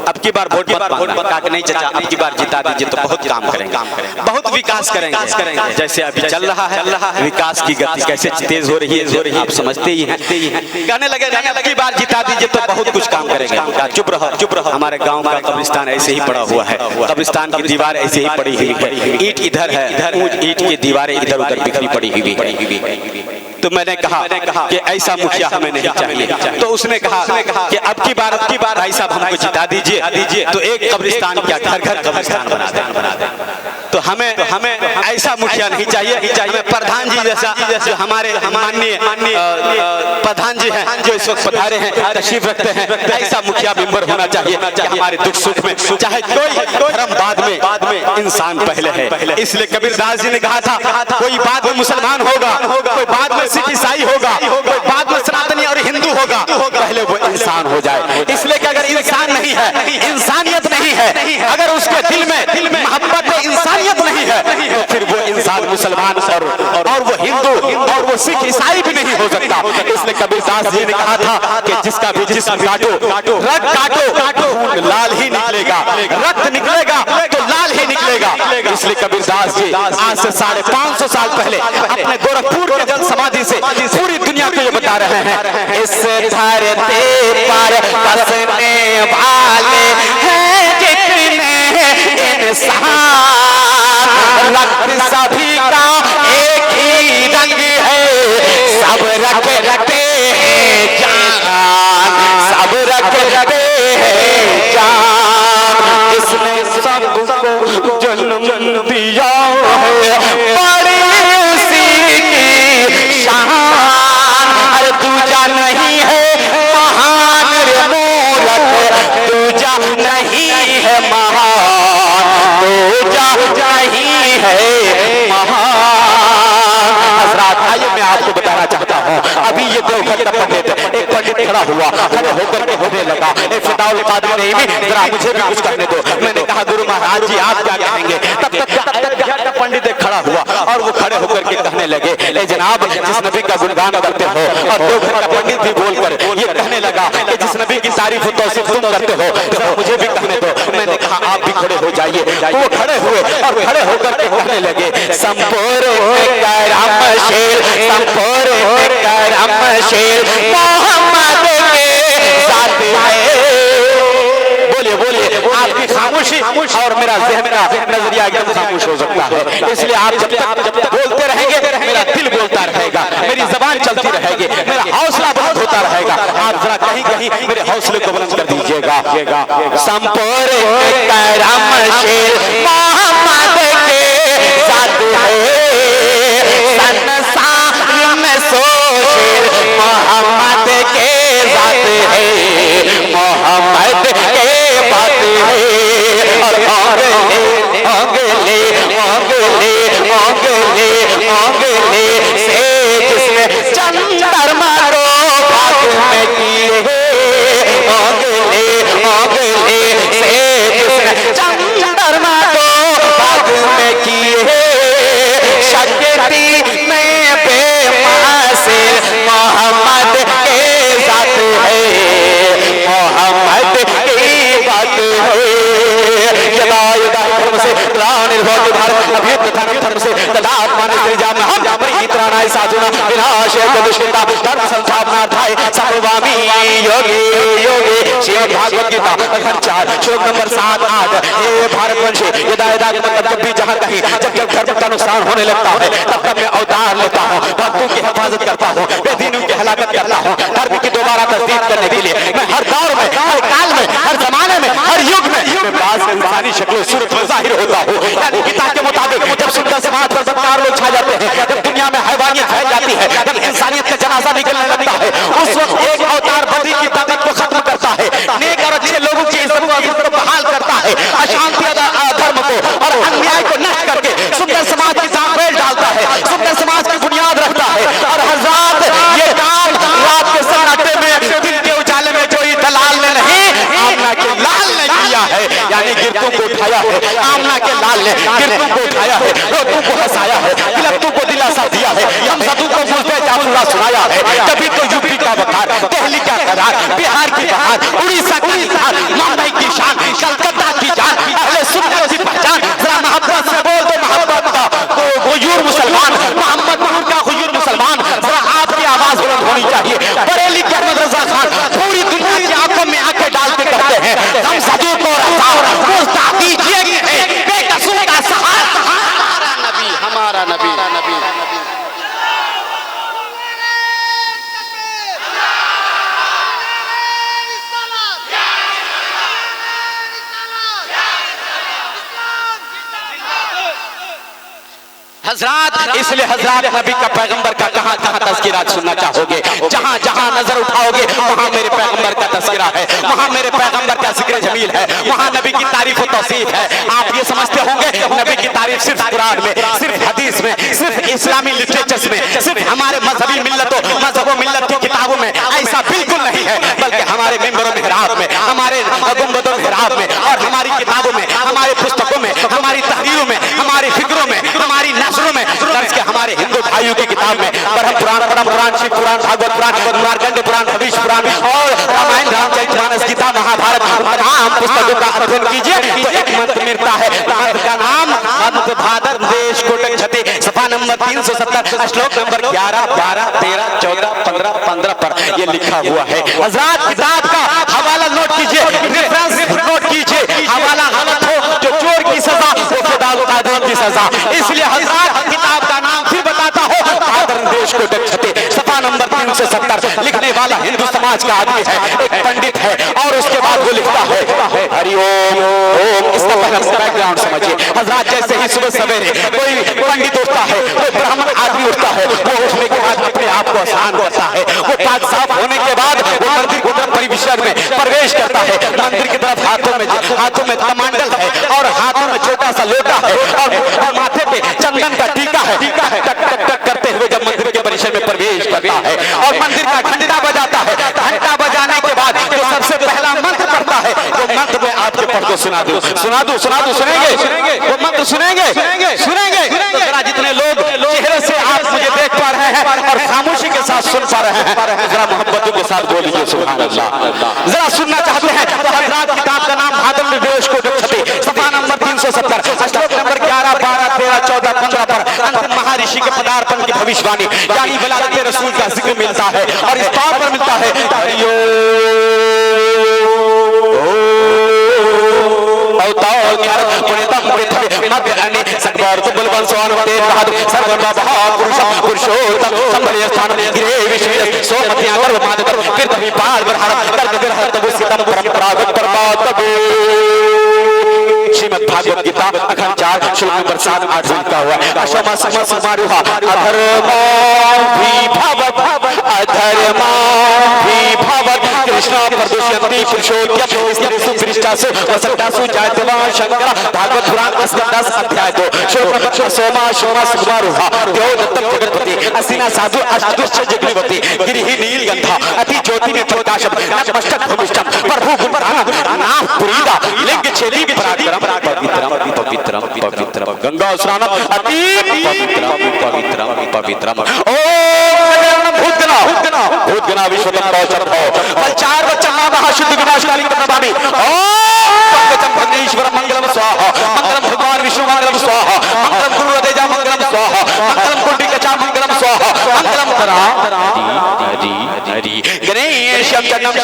S2: अब की बार वोट मत मांगना, नहीं चाचा अब की बार जिता दीजिए तो बहुत काम करेंगे, बहुत विकास करेंगे। जैसे अभी चल रहा है विकास की गति कैसे तेज हो रही है आप समझते ही हैं। कहने लगे अब की बार जिता दीजिए तो बहुत कुछ काम करेंगे। चुप रहो, हमारे गांव का कब्रिस्तान ऐसे ही पड़ा हुआ है, कब्रिस्तान की दीवार ऐसे ही पड़ी हुई है, ईंट इधर है, ईंट की दीवारें इधर उधर बिखरी पड़ी हुई है। तो मैंने कहा कि ऐसा मुखिया हमें नहीं चाहिए। तो उसने कहा कि अब की बार भाई साहब हमको जिता दीजिए तो एक कब्रिस्तान क्या घर कब्रिस्तान बना दे। तो हमें ऐसा मुखिया नहीं चाहिए, हमें प्रधान जी जैसा जो हमारे माननीय प्रधान जी हैं जो इस वक्त पधारे हैं तशरीफ रखते हैं, ऐसा मुखिया मेंबर होना चाहिए कि हमारे दुख सुख में चाहे कोई धर्म बाद में इंसान पहले है। इसलिए कबीरदास जी ने कहा था कोई बाद में मुसलमान होगा, कोई बाद में सिख ईसाई होगा, कोई बाद में सनातनी और हिंदू होगा, पहले वो इंसान हो जाए। इसलिए कि अगर इंसान नहीं है, इंसानियत नहीं है, अगर उसके दिल में मोहब्बत इंसानियत नहीं है तो फिर वो इंसान मुसलमान और वो हिंदू और वो सिख ईसाई भी नहीं हो सकता। इसलिए कबीरदास जी ने कहा था कि जिसका भी जिस्म काटो, रक्त काटो, लाल ही निकलेगा, रक्त निकलेगा तो लाल ही निकलेगा। इसलिए कबीरदास जी आज से 550 साल पहले अपने गोरखपुर के जल समाधि से पूरी दुनिया को ये बता रहे हैं, इस धरती पर बसने वाले हैं जितने इंसान, रक्त सभी का एक ही रंग है, सब रखते हैं जान, सब रखते हैं जान। इसने सबको जन्म दिया है, बड़ी उसी की शान, अरे दूजा नहीं है महान रे मूरत, दूजा नहीं है महान, दूजा नहीं है महान। हजरात आइए मैं आपको बताना चाहता हूँ, अभी ये देवघर का पंडित एक पंडित खड़ा हुआ, खड़े होकर के होने लगा फिदाउल कादरी नहीं भी जरा मुझे भी कुछ कहने दो। मैंने कहा गुरु महाराज जी आप क्या कहेंगे? तब तक पंडित खड़ा हुआ और वो खड़े होकर के कहने लगे ए जनाब जिस नबी का गुणगान करते हो, और देवघर का पंडित भी बोलकर ये कहने लगा कि जिस नबी की तारीफ तौसीफ तुम करते हो जरा मुझे भी कहने दो। मैंने कहा आप भी खड़े हो जाइए। वो खड़े हुए और खड़े होकर के कहने लगे संपूर्ण करमशील, संपूर्ण करमशील मोहम्मद के साथ है। बोलिए आपकी खामोशी और मेरा ज़हन का नजरिया एकदम खामोश हो सकता है। इसलिए आप जब तक बोलते रहेंगे मेरा दिल बोलता रहेगा, मेरी जबान चलती रहेगी, मेरा हौसला बुलंद होता रहेगा। आप जरा कहीं मेरे हौसले को बुलंद कर दीजिएगा। संपूर्ण करमशील मोहम्मद के साथ है, संसार में सोशील मोहम्मद के साथ है, मोहम्मद के बात है। और ओंगले से जिसने चंद्रमा को बात में किए शेर दुष्टा धर्म संस्थापना अध्याय सर्वगामी योगी योगी श्रीमद् भागवत गीता अध्याय 4 श्लोक नंबर 7 8। हे भारतवंशी यदा यदा जब भी जहाँ कहीं जब जब धर्म का नुकसान होने लगता है तब तब मैं अवतार लेता हूँ, भक्तों की हिफाजत करता हूँ, बेदीनों की हलाकत करता हूँ, धर्म की दोबारा तस्दीक करने के लिए मैं हर दौर में, हर काल में, हर जमाने में, हर युग में बास इंसानी शक्ल सूरत में जाहिर होता हूँ। यानी गीता के मुताबिक जब सुंदर समाज पर बदकार लोग छा जाते हैं, जब दुनिया में हैवानियत फैल जाती है, जब इंसानियत का जनाजा निकलने लगता है, उस वक्त एक अवतार बदी की ताकत को खत्म करता है, नेक और अच्छे लोगों की इज्जत को बहाल करता है, अशांति अधर्म को और अन्याय को नष्ट करके सुंदर समाज की ताकत डालता है, सुंदर समाज की बुनियाद रखता है। और हज़रात ये काम रात के सन्नाटे में, दिन के उजाले में जो दलाल ने नहीं, आमना के लाल ने किया है। यानी गिरतों को उठाया है, आमना के लाल ने गिरतों को उठाया है, रोतों को हंसाया है, गिलफ्तों को दिलासा दिया है, हम सदू को मुझे जाफुरा सुनाया है। कभी तो यूपी का बखार, दिल्ली का करार, बिहार की बहार, उड़ीसा की निखार, मुंबई की शान, कलकत्ता की जान, अहले सुन्नत की पहचान। जरा मोहब्बत से बोल दो मोहब्बत का हुजूर मुसलमान, मोहम्मद नूर का हुजूर मुसलमान। जरा आपकी आवाज बुलंद होनी चाहिए। बरेली के अहमद रजा खान पूरी दुनिया की आंखों में आंखें डाल के कहते हैं, हम सदू को दीजिए बेकसूर का सहारा हमारा नबी, हमारा नबी। हजरात इसलिए हजरात नबी का पैगंबर का कहां कहां तज़किरा सुनना चाहोगे? जहां जहां नजर उठाओगे वहां मेरे पैगंबर का तज़किरा है, वहां मेरे पैगंबर का जिक्र जमील है, वहां नबी की तारीफ और तौसीफ है। आप ये समझते होंगे नबी की तारीफ सिर्फ कुरान में, सिर्फ हदीस में, सिर्फ इस्लामी लिटरेचर्स में, सिर्फ हमारे मजहबी मजहबों मिल्लत की किताबों में। ऐसा बिल्कुल नहीं है, बल्कि हमारे मिंबर मेहराब में, हमारे गुंबद मेहराब में और हमारी किताबों में, हमारे पुस्तकों में, हमारी तहरीरों में, हमारी फिक्रों में, हमारी नस्रों में, दर्ज के हमारे हिंदू भाइयों की किताब में ब्रह्म पुराण, परम पुराण, शिव पुराण, भागवत पुराण, मार्कंड पुराण, हवीश पुराण और रामायण, रामचरितमानस, गीता, महाभारत तमाम पुस्तकों का अध्ययन कीजिए तो एक मंत्र मिलता है। मंत्र का नाम मंत्र भादर देश कोटक छते, सफा नंबर 370, श्लोक नंबर 11, 12, 13, 14, 15, 15 पर यह लिखा हुआ है। हजरात किताब का हवाला नोट कीजिए, रेफरेंस नोट कीजिए। हवाला गलत हो जो चोर की सजा, वो फिदाउल कादिर की सजा। इसलिए हजरात किताब का नाम फिर बताता हो, भादर देश कोटक छते, सफा नंबर 370। लिखने वाला हिंदू समाज का आदमी है, एक पंडित है और उसके बाद वो लिखता है हरिओम ओम। इसका पहले बैकग्राउंड समझिए। हजरात जैसे ही सुबह सवेरे कोई पंडित उठता है, कोई ब्राह्मण आदमी उठता है, वो उठने के बाद अपने आप को आसान करता है, वो पाक साफ होने के बाद वो मंदिर की तरफ परिसर में प्रवेश करता है। मंदिर की तरफ हाथों में कमंडल है और हाथों में छोटा सा लोटा है और माथे पे चंदन का टीका है। टक टक टक करते हुए जब मंदिर के परिसर में प्रवेश करता है और मंदिर का घंटा बजाता है, घंटा बजाने के बाद जो सबसे पहला मंत्र पढ़ता है, वो मंत्र में आपके पढ़ को सुना दूं, सुनेंगे? वो मंत्र सुनेंगे? तो जरा जितने लोग चेहरे से आप मुझे देख पा रहे हैं और खामोशी के साथ सुन पा रहे हैं, जरा मोहब्बतों के साथ बोलिए सुभान अल्लाह। जरा सुनना चाहते हैं तो हजरात किताब का नाम भादर देश कोटक छते, सफा नंबर 370, श्लोक नंबर 11, 12, 13, 14, 15 पर अंतिम महाऋषि के पदार्पण की भविष्यवाणी यानी वलादत रसूल का जिक्र मिलता है और इस तौर पर मिलता है श्रीमद् भागवत गीता अखंड 4 श्लोक नंबर 7, 8 लिखा हुआ है। अशमा समा समारुहा अधर्मा विभवत अधर्मा विभवत कृष्ण प्रदुष्यन्ति पुरुषोत्तम स्त्रीसु पृष्ठासु वसंतासु जायतवा शंकर। भागवत पुराण स्कंद 10 अध्याय 2 श्लोक नंबर सोमा समारुहा देवदत्तम जगतपति असीना साधु अष्टदुष्ट जगनिवती गिरिहि नीलगंधा अति ज्योति में प्रकाशम नमस्तक भूमिष्ठम प्रभु गुणगान नाम पुरीदा लिंग छेदी पराक्रम पवित्रम गंगा स्नानम अति पवित्रम ओम भूतगना विश्वतम बहुचरभो बलचार वचन महाशुद्ध विनाशकाली प्रभावी ओम पंकजम भग्नेश्वर मंगलम स्वाहा मंगलम भगवान विष्णु मंगलम स्वाहा मंगलम गुरु तेजा मंगलम स्वाहा मंगलम कुंडिकचा मंगलम स्वाहा मंगलम तरा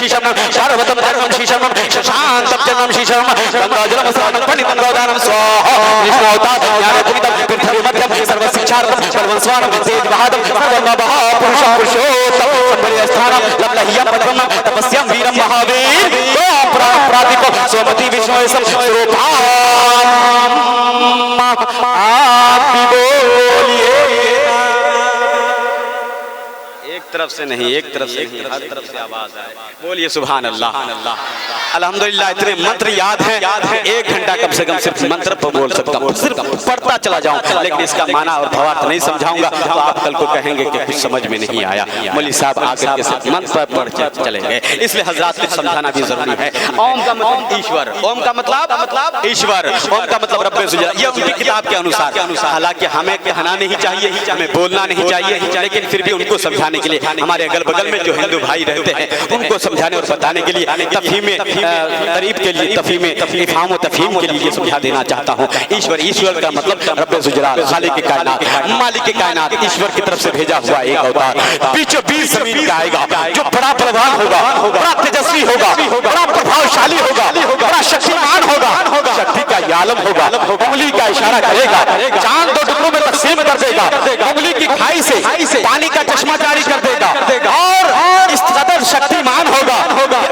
S2: शीशमं शारवतं जन्मं शीशमं शशांतं जन्मं शीशमं गंगाजलं स्नानं पण्डितं गोदानं स्वाहा विष्णुता ज्ञानपूरितं पृथ्वीमध्यं सर्वशिक्षार्थं सर्वस्वानं तेजवहादं सर्वमहापुरुषं पुरुषोत्तमं संबलिस्थानं लब्धहियं पद्मं तपस्यां वीरं महावीर ओम प्रातिको सोमति विष्णुसं स्वरूपां आप भी बोलिए। एक तरफ से नहीं, एक तरफ से नहीं, हर तरफ से आवाज आए। बोलिए सुभान अल्लाह। अल्हम्दुलिल्लाह इतने मंत्र याद हैं, 1 घंटा कम से कम सिर्फ मंत्र पर बोल सकता हूँ, सिर्फ पढ़ता चला जाऊँ, लेकिन इसका माना और भावार्थ नहीं समझाऊंगा तो आप कल को कहेंगे कि कुछ समझ में नहीं आया। मौलवी साहब आकर के सिर्फ मंत्र पर पढ़ चले गए, इसलिए हजरात कुछ समझाना भी जरूरी है। ओम का मतलब ईश्वर, ओम का मतलब ईश्वर, ओम का मतलब रब्बे सुजला, ये उनकी किताब के अनुसार। हालांकि हमें कहना नहीं चाहिए, हमें बोलना नहीं चाहिए, लेकिन फिर भी उनको समझाने के लिए हमारे अगल बगल में जो हिंदू भाई रहते हैं उनको समझाने और बताने के लिए तफहीम तरीब के लिए तफहीम इफहाम तफहीम के लिए समझा देना चाहता हूँ। ईश्वर, ईश्वर का मतलब रब्बे सुजलाल, खालिक कायनात, मालिक कायनात, ईश्वर की तरफ से भेजा हुआ एक अवतार बीचों बीच जमीन का आएगा, जो बड़ा बलवान होगा, बड़ा तेजस्वी होगा, बड़ा प्रभावशाली होगा, बड़ा शक्तिमान होगा, शक्ति का आलम होगा, उंगली का इशारा करेगा, चांद 2 टुकड़ों में तकसीम कर देगा, उंगली की खाई से पानी का चश्मा जारी कर देगा, और इस कदर शक्तिमान होगा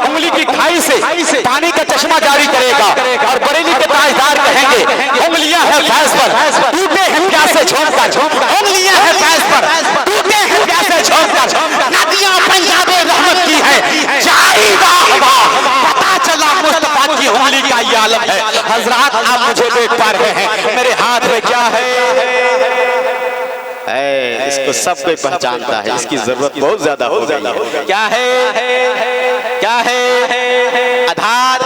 S2: उंगली की खाई से पानी का चश्मा जारी करेगा। और बरेली के ताजदार कहेंगे उंगलियां हैं फैज पर, टूटे हैं प्यासे झोंककर, उंगलियां हैं फैज पर, टूटे हैं प्यासे झोंककर, नदियां पंजाबे रहमत की है, जाएगा हवा, पता चला मुस्तफा की उंगली का ये आलम है। हजरात आप मुझे देख पा रहे हैं, मेरे हाथ में क्या है? इसको सब कोई पहचानता है, इसकी जरूरत बहुत ज्यादा हो गई है। क्या है? क्या है? आधार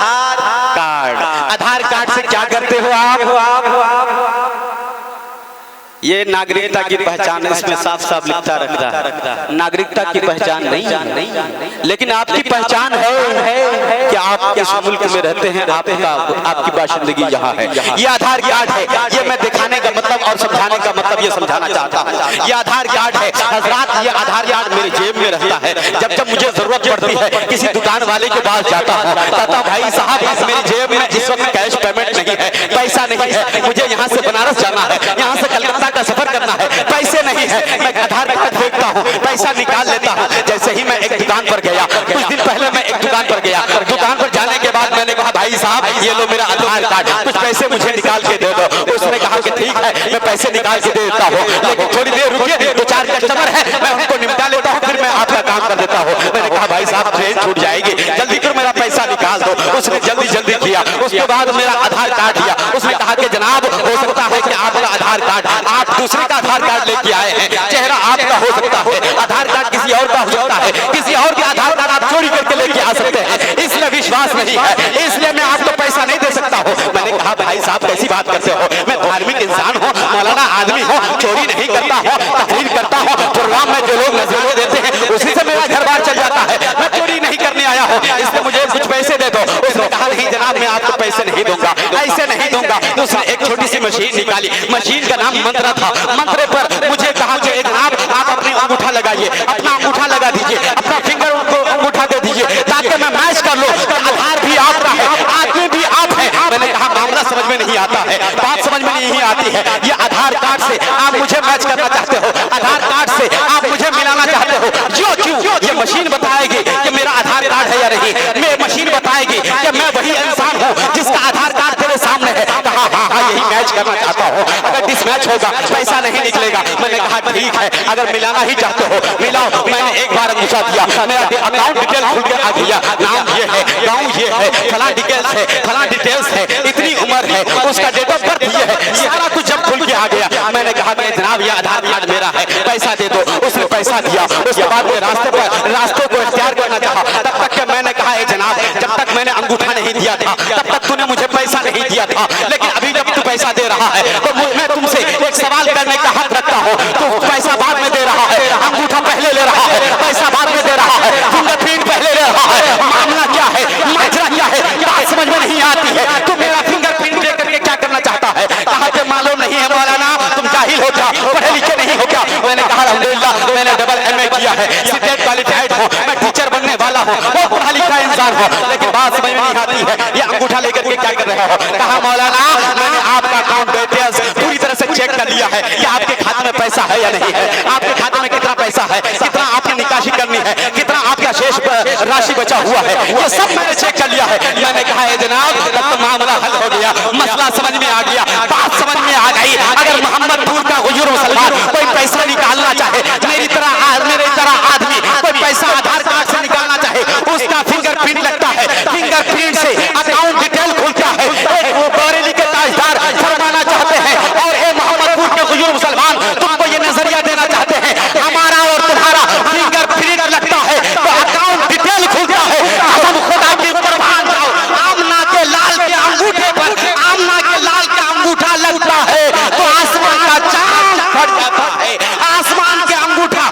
S2: कार्ड। आधार कार्ड से क्या करते हो आप? ये नागरिकता की पहचान, इसमें साफ साफ लिखता रखता है नागरिकता की पहचान नहीं, लेकिन आपकी पहचान है कि आप किस मुल्क में रहते हैं, आपकी बाशिंदगी यहाँ है। ये आधार कार्ड है, ये मैं दिखाने का मतलब और समझाने का मतलब ये समझाना चाहता हूँ। ये आधार कार्ड है हजरात, ये आधार कार्ड मेरी जेब में रहता है। जब मुझे जरूरत पड़ती है किसी दुकान वाले के पास जाता हूँ, कहता भाई साहब मेरी जेब में इस वक्त कैश पेमेंट नहीं है, पैसा नहीं है, मुझे यहाँ से बनारस जाना है, यहाँ से कलकत्ता का सफर करना है, पैसे नहीं है, मैं आधार कार्ड देखता हूँ, पैसा निकाल लेता हूँ। जैसे ही मैं एक दुकान पर गया, कुछ दिन पहले मैं एक दुकान पर गया, दुकान पर जाने के बाद मैंने कहा भाई साहब ये लो मेरा आधार कार्ड, कुछ पैसे मुझे निकाल के दे दो। उसने कहा कि ठीक है मैं पैसे निकाल के दे देता हूँ, लेकिन थोड़ी देर रुकिए, 2-4 कस्टमर है, मैं उनको निपटा लेता हूँ, फिर मैं आपका काम कर देता हूँ। मैंने कहा भाई साहब ट्रेन छूट जाएगी, जल्दी कर मेरा पैसा निकाल दो। उसने जल्दी किया, उसके बाद मेरा आधार कार्ड दिया। उसने कहा कि जनाब हो सकता है कि आपका आधार कार्ड, आप दूसरे का आधार कार्ड लेके आए हैं, चेहरा आपका हो सकता है, आधार कार्ड किसी और का हो सकता है, किसी और का आधार कार्ड आप चोरी करके लेके आ सकते हैं, इसलिए विश्वास नहीं है, इसलिए मैं आपको पैसा नहीं दे सकता हूँ। मैंने कहा भाई साहब कैसी बात करते हो, मैं धार्मिक इंसान हूँ, मौलाना आदमी हूँ, चोरी नहीं करता हूँ, तकरीर करता हूँ, प्रोग्राम में जो लोग नजराने देते हैं उसी से मेरा घर बार चल जाता है, मैं चोरी नहीं करने आया हूँ, इसलिए मुझे कुछ पैसे दे दो। उसने कहा नहीं जनाब मैं आपको पैसे नहीं दूंगा, ऐसे नहीं दूंगा। उसने एक छोटी सी मशीन निकाली, मशीन का नाम मंत्रा था, मंत्रे पर मुझे कहा कि जनाब आप अपनी अंगूठा लगाइए, अपना अंगूठा लगा दीजिए, अपना फिंगर उनको अंगूठा दे दीजिए ताकि मैं मैच कर लूं, आधार भी आपका है, आदमी भी आप है। मैंने कहा मामला समझ में नहीं आता है, बात समझ में नहीं आती है। ये आधार कार्ड से आप मुझे मैच करना चाहते हो, आधार कार्ड से आप मुझे मिलाना चाहते हो, क्यों? ये मशीन बताएगी कि मेरा आधार कार्ड है या नहीं, मैं मशीन बताएगी कि मैं वही इंसान हूँ जिसका आधार कार्ड तेरे सामने है। कहा हाँ यही मैच करना चाहता हूँ, अगर डिसमैच होगा पैसा नहीं निकलेगा। मैंने कहा ठीक है अगर मिलाना ही चाहते हो मिलाओ। मैंने एक बार अंगूठा दिया, मेरा अकाउंट डिटेल खुल के आ गया, नाम ये है, गाँव ये है, फला डिटेल्स है, फला डिटेल्स है, इतनी उम्र है, उसका डेट ऑफ बर्थ ये है, सारा कुछ जब खुल के आ गया। मैंने कहा कि जनाब ये आधार कार्ड मेरा है, पैसा दे दो। उसने पैसा दिया, उसके बाद में रास्ते को इख्तियार करना चाहा, तब तक के मैंने कहा जनाब जब तक मैंने अंगूठा नहीं दिया था तब तक तूने मुझे पैसा नहीं दिया था, लेकिन अभी जब तू पैसा दे रहा है तो मैं तुमसे एक सवाल करने का हक रखता हूँ। तू पैसा बाद में दे रहा है, अंगूठा पहले ले रहा है, पैसा बाद में दे रहा है, फिंगरप्रिंट पहले ले रहा है, मामला क्या है, माजरा क्या है, बात समझ में नहीं आती है। तू मेरा फिंगरप्रिंट दे करके क्या करना चाहता है? कहा कि मालूम नहीं है मौलाना, तुम जाहिल हो क्या, पढ़े लिखे नहीं हो क्या? मैंने कहा अल्हम्दुलिल्लाह मैंने डबल MA किया है, सीटेट क्वालिफाइड हूँ, मैं टीचर बनने वाला हूँ, वो पढ़ा लिखा इंसान हो, लेकिन बात समझ में नहीं आती है ये अंगूठा लेकर के क्या कर रहे हो। कहा मौलाना मैंने आपका अकाउंट डिटेल्स पूरी तरह से चेक कर लिया है कि आपके खाते में पैसा है या नहीं है, आपके खाते में कितना पैसा है, कितना आपकी निकासी करनी है, कितना आपका शेष राशि बचा हुआ है, ये सब मैंने चेक कर लिया है। मैंने कहा है जनाब तब तो मामला हल हो गया, मसला समझ में आ गया, बात समझ में आ गई। अगर मोहम्मदपुर का गुजर मुसलमान कोई पैसा निकालना चाहे, मेरी तरह आदमी कोई पैसा आधार कार्ड से निकालना चाहे, उसका फिंगरप्रिंट लगता है, फिंगरप्रिंट से अकाउंट डिटेल खुलता है। एक बरेली के ताजदार फरमाना चाहते हैं और ये मोहम्मदपुर के गुजर मुसलमान तुमको ये नजरिया देना चाहते हैं हमारा और तुम्हारा फिंगरप्रिंट लगता है तो अकाउंट डिटेल खुलता है। कसम खुदा की कुर्बान जाओ, आमना के लाल के अंगूठे पर आमना के लाल का अंगूठा लगता है तो आसमान का चांद फट जाता है, आसमान के अंगूठा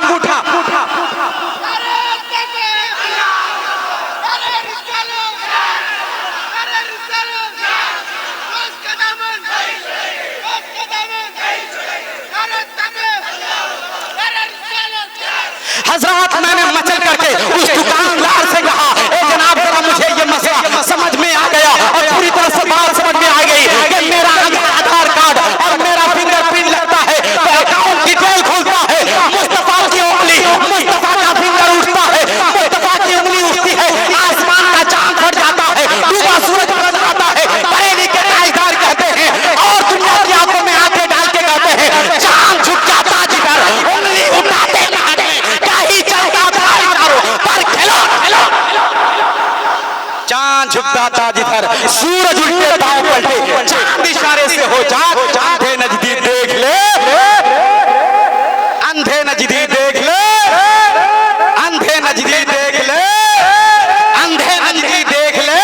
S2: हजरत मैंने मचल करके उस दुकानदार से कहा ए जनाब जरा मुझे ये मसला समझ में आ गया और पूरी तरह से बात समझ में आ गई कि मेरा आधार कार्ड और मेरा फिंगरप्रिंट लगता है तो अकाउंट डिटेल खुलता है, मुस्तफा की उंगली, मुस्तफा का फिंगर उठता है, मुस्तफा की उंगली उठती है, आसमान का चांद फट जाता है, डूबा सूरज बन जाता है। बरेली के ताजदार कहते हैं और दुनिया की आंखों में आंखें डाल के कहते हैं चांद झुक जाता जिधर उंगली उठाते चांद झुकता था जिधर सूरज उल्टे पांव पलटे, चांद इशारे से हो जा अंधे नजदीक देख ले, अंधे नजदीक देख ले, अंधे नजदीक देख ले, अंधे नजदीक देख ले,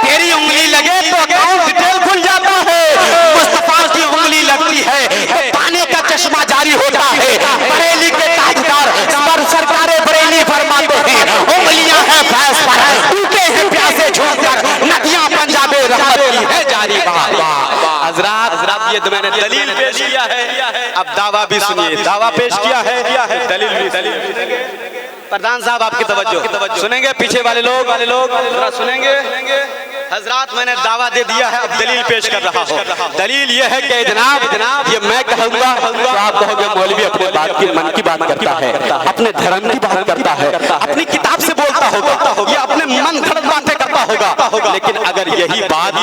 S2: तेरी उंगली लगे तो अकाउंट डिटेल खुल जाता है, मुस्तफा की उंगली लगती है तो पानी का चश्मा जारी होता है। बरेली के ताजदार सरकारे बरेली फरमाते हैं उंगलियां हैं भैंस पर, टूटे हैं प्यासे झूमकर, नदियां पंजाबे रहमत की है जारी। हजरात ये तो मैंने दलील पेश किया है, अब दावा भी सुनिए, दावा पेश किया है दलील भी। प्रधान साहब आपकी तवज्जो सुनेंगे, पीछे वाले लोग जरा सुनेंगे। हजरात मैंने दावा दे दिया है, अब दलील पेश कर रहा हूँ। दलील ये है कि जनाब ये मैं कहूँगा तो आप कहोगे मौलवी अपने बात की मन की बात करता है, अपने धर्म की बात करता है, अपनी किताब से बोलता होगा, ये अपने मन घड़त बातें करता होगा। लेकिन अगर यही बात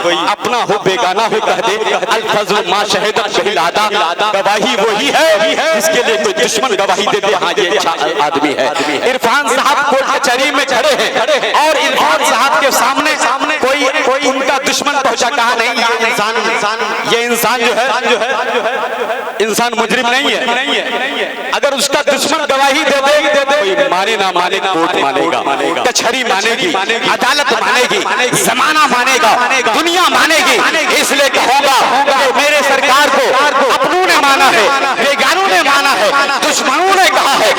S2: कोई अपना हो बेगाना हो कह दे, अल्फज़ मा शहीदत शहीदादा, गवाही वही है जिसके लिए कोई दुश्मन गवाही दे दे हाँ ये अच्छा आदमी है। इरफान साहब कोर्ट कचहरी में खड़े हैं और इरफान साहब के सामने कोई उनका दुश्मन पहुंचा, कहा नहीं ये इंसान जो है इंसान मुजरिम नहीं है। अगर उसका दुश्मन गवाही दे दे माने ना माने कोर्ट मानेगा, कचहरी मानेगी, अदालत मानेगी, जमाना मानेगा, दुनिया मानेगी। इसलिए कहूंगा मेरे सरकार को अपनों ने माना है, बेगानों ने माना है, दुश्मनों ने कहा है।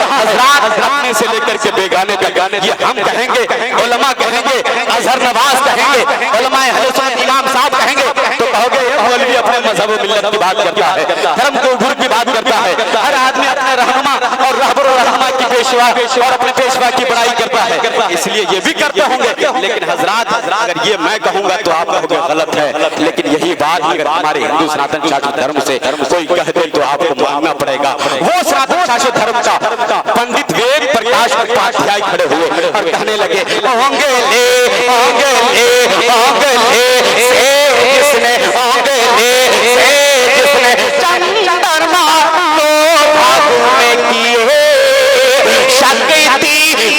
S2: अपने से लेकर के बेगाने ये हम कहेंगे, उलमा कहेंगे, अजहर नवाज कहेंगे, उलमाए अहले सुन्नत इमाम साहब कहेंगे तो कहोगे मौलवी अपने मजहब व मिल्लत की बात करता है, धर्म के उभर की बात करता है। हर आदमी अपने रहनुमा और रहबर और रहनुमा की पेशवा और अपने पेशवा की बड़ाई करता है, इसलिए ये भी करते होंगे। लेकिन हजरात अगर ये मैं कहूंगा तो आप कहोगे गलत है, लेकिन यही बात अगर हमारे हिंदू सनातन शासित धर्म से कोई कह दे तो आपको मानना पड़ेगा। वो सनातन शासित धर्म का पंडित वेद प्रकाश उपाध्याय खड़े हुए और कहने लगे होंगे ले जिसने चंद्रमा तो भागों में किए शक्ति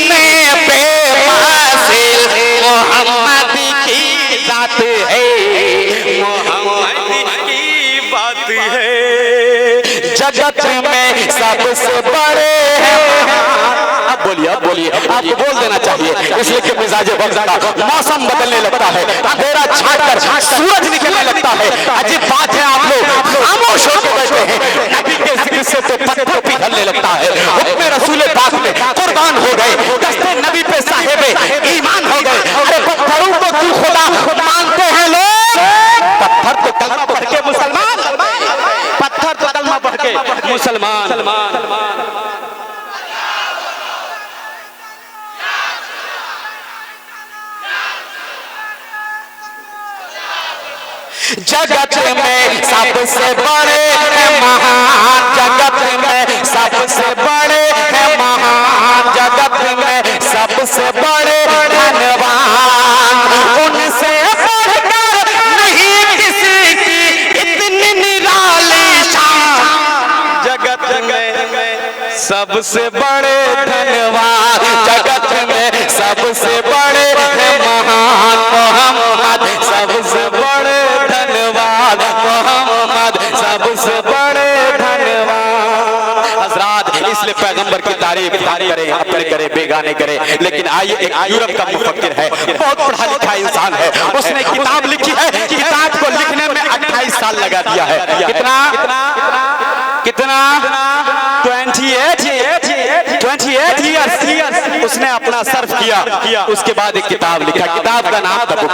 S2: में बेमहासिल मोहम्मद की जात है, मोहम्मद की बात है, जगत में सबसे बड़े हैं। अब बोलिए आपको बोल देना चाहिए, इसलिए कि मिजाज वक्त का मौसम बदलने लगता है, अंधेरा छाकर सूरज निकलने लगता है। अजीब बात है, आप लोग खामोश होकर बैठे हैं, नबी के जिक्र से तो पत्थर पिघलने लगता है। हुक्म रसूल पाक में कुर्बान हो गए, दस्ते नबी पे साहिबे ईमान हो गए। अरे पत्थरों को तू खुदा मानते हैं लोग, पत्थर तो कलमा पढ़ के मुसलमान, पत्थर तो कलमा पढ़ के मुसलमान। जगत में सबसे बड़े हैं महान, जगत में सबसे बड़े हैं महान, जगत में सबसे बड़े धनवान, उनसे बढ़कर नहीं किसी की इतनी निराली शान। जगत में सबसे बड़े धनवान, जगत में सबसे बड़े हैं महान मोहम्मद, सबसे बड़े धन्यवाद मोहम्मद, सबसे बड़े धन्यवाद। हजरात, इसलिए पैगंबर की तारीफ करें, अपने करें, बेगाने करें। लेकिन आइए, एक यूरोप का मुफक्किर है, बहुत पढ़ा लिखा इंसान है, उसने किताब लिखी है, किताब को लिखने में 28 साल लगा दिया है। कितना कितना 28 ईयर्स उसने अपना सर्फ किया। उसके बाद एक किताब लिखा, किताब का नाम द बुक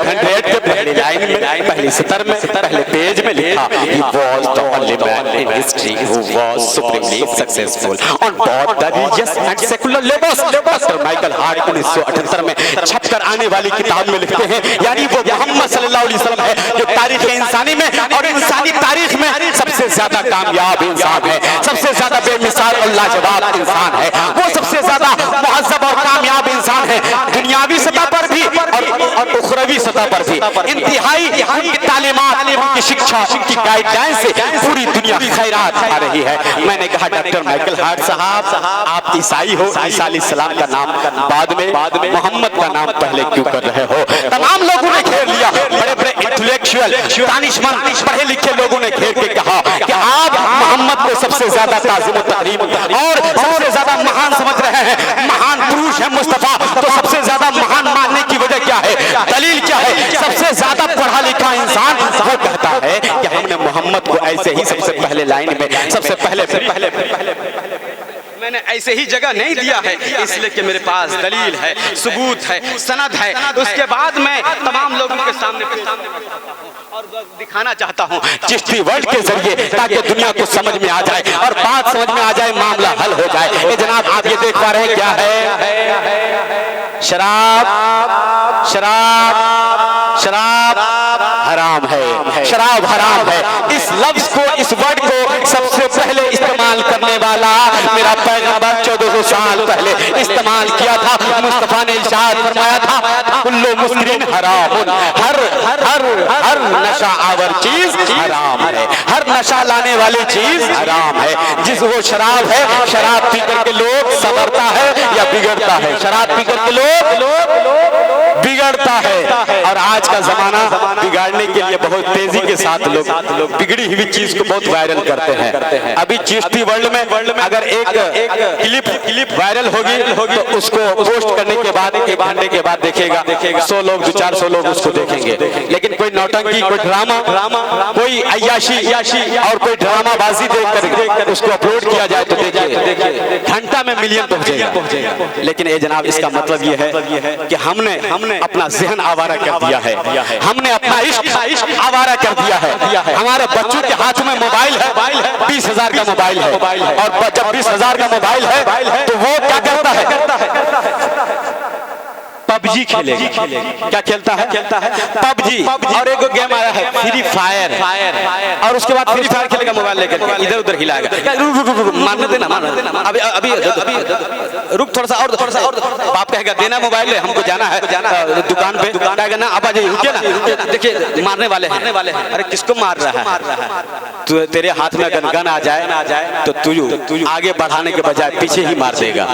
S2: 100 के पहली लाइन में, पहली सतर में, पहले पेज में लिखा, he was the only man in history who was supremely successful on both the religious and secular levels। Doctor Michael Hart 1978 में छपकर आने वाली किताब में लिखते हैं, यानी वो मोहम्मद सल्लल्लाहु अलैहि वसल्लम है जो तारीख इंसानी में और इंसानी तारीख में सबसे ज्यादा कामयाब इंसान है, सबसे ज्यादा बेमिसाल और लाजवाब इंसान है, वो सबसे ज्यादा मुहज्जब और कामयाब इंसान है, दुनियावी सतह पर भी और उखरवी सतह पर भी। इंतहाई उनकी तालीमात, उनकी शिक्षा, उनकी गाइडलाइन से पूरी दुनिया खैरात आ रही है। मैंने कहा डॉक्टर माइकल हार्ट साहब, आप ईसाई हो, ईसा अलैहिस्सलाम का नाम बाद में मोहम्मद का नाम पहले क्यों कर रहे हो? तमाम लोगों ने घेर लिया, बड़े बड़े इंटेलेक्चुअल दानिशमंद पढ़े लिखे लोगों ने घेर के कहा कि आप मोहम्मद को सबसे ज्यादा ताज़ीम और तकरीम और सबसे ज्यादा महान समझ रहे हैं, महान पुरुष है मुस्तफा, तो सबसे ज्यादा महान मानने की वजह क्या है, दलील क्या है? सबसे ज्यादा पढ़ा लिखा इंसान वो कहता है कि हमने मोहम्मद को ऐसे ही सबसे पहले लाइन में, सबसे पहले मैंने ऐसे ही जगह नहीं दिया है, इसलिए कि मेरे पास दलील है, सबूत है, सनद है। उसके बाद मैं तमाम लोगों के सामने और दिखाना चाहता हूँ चिश्ती वर्ल्ड के जरिए, ताकि दुनिया को समझ में आ जाए और बात समझ में आ जाए, मामला हल हो जाए। ये जनाब आप ये देख पा रहे हैं क्या है? शराब, शराब, शराब हराम है, शराब हराम है। इस लफ्ज को, इस वर्ड को सबसे पहले इस्तेमाल करने वाला मेरा पैगंबर 1400 साल पहले इस्तेमाल किया था। मुस्तफा ने इरशाद फरमाया था, कुल्लु मुस्किरिन हरामुन, हर नशा आवर चीज हराम है, हर नशा लाने वाली चीज हराम है। जिस वो शराब है, शराब पी करके लोग संवरता है या बिगड़ता है? शराब पी करके लोग बिगड़ता है। और आज का जमाना बिगाड़ने के लिए बहुत तेजी के साथ लोग बिगड़ी हुई चीज को बहुत वायरल करते हैं। अभी चिश्ती वर्ल्ड में अगर एक क्लिप वायरल होगी तो उसको पोस्ट करने के बाद, एक घंटे के बाद देखेगा 100 लोग, 400 लोग उसको देखेंगे। लेकिन कोई नौटंकी, कोई ड्रामा, कोई अय्याशी और कोई ड्रामाबाजी देख उसको अपलोड किया जाए तो देखिए घंटा में मिलियन पहुंचेगा। लेकिन ये जनाब, इसका मतलब ये है कि हमने अपना जहन आवारा कर दिया है, हमने अपना इश्क आवारा कर दिया है। हमारे बच्चों के हाथ में मोबाइल है, 20,000 का मोबाइल है, और जब 20,000 का मोबाइल है तो वो क्या करता है? पबजी खेलेगा। क्या खेलता है? पबजी। और एक गेम आया है फ्री फायर, और उसके बाद फ्री फायर खेलेगा मोबाइल लेकर, इधर उधर हिलाएगा। मारने देना, अभी रुक थोड़ा सा और बाप कहेगा देना मोबाइल, हमको जाना है दुकान पे, कहेगा ना अब रुकिए ना, देखिए मारने वाले हैं। अरे किसको मार रहा है? तू, तेरे हाथ में अगर गन आ जाए तो तू आगे बढ़ाने के बजाय पीछे ही मार देगा।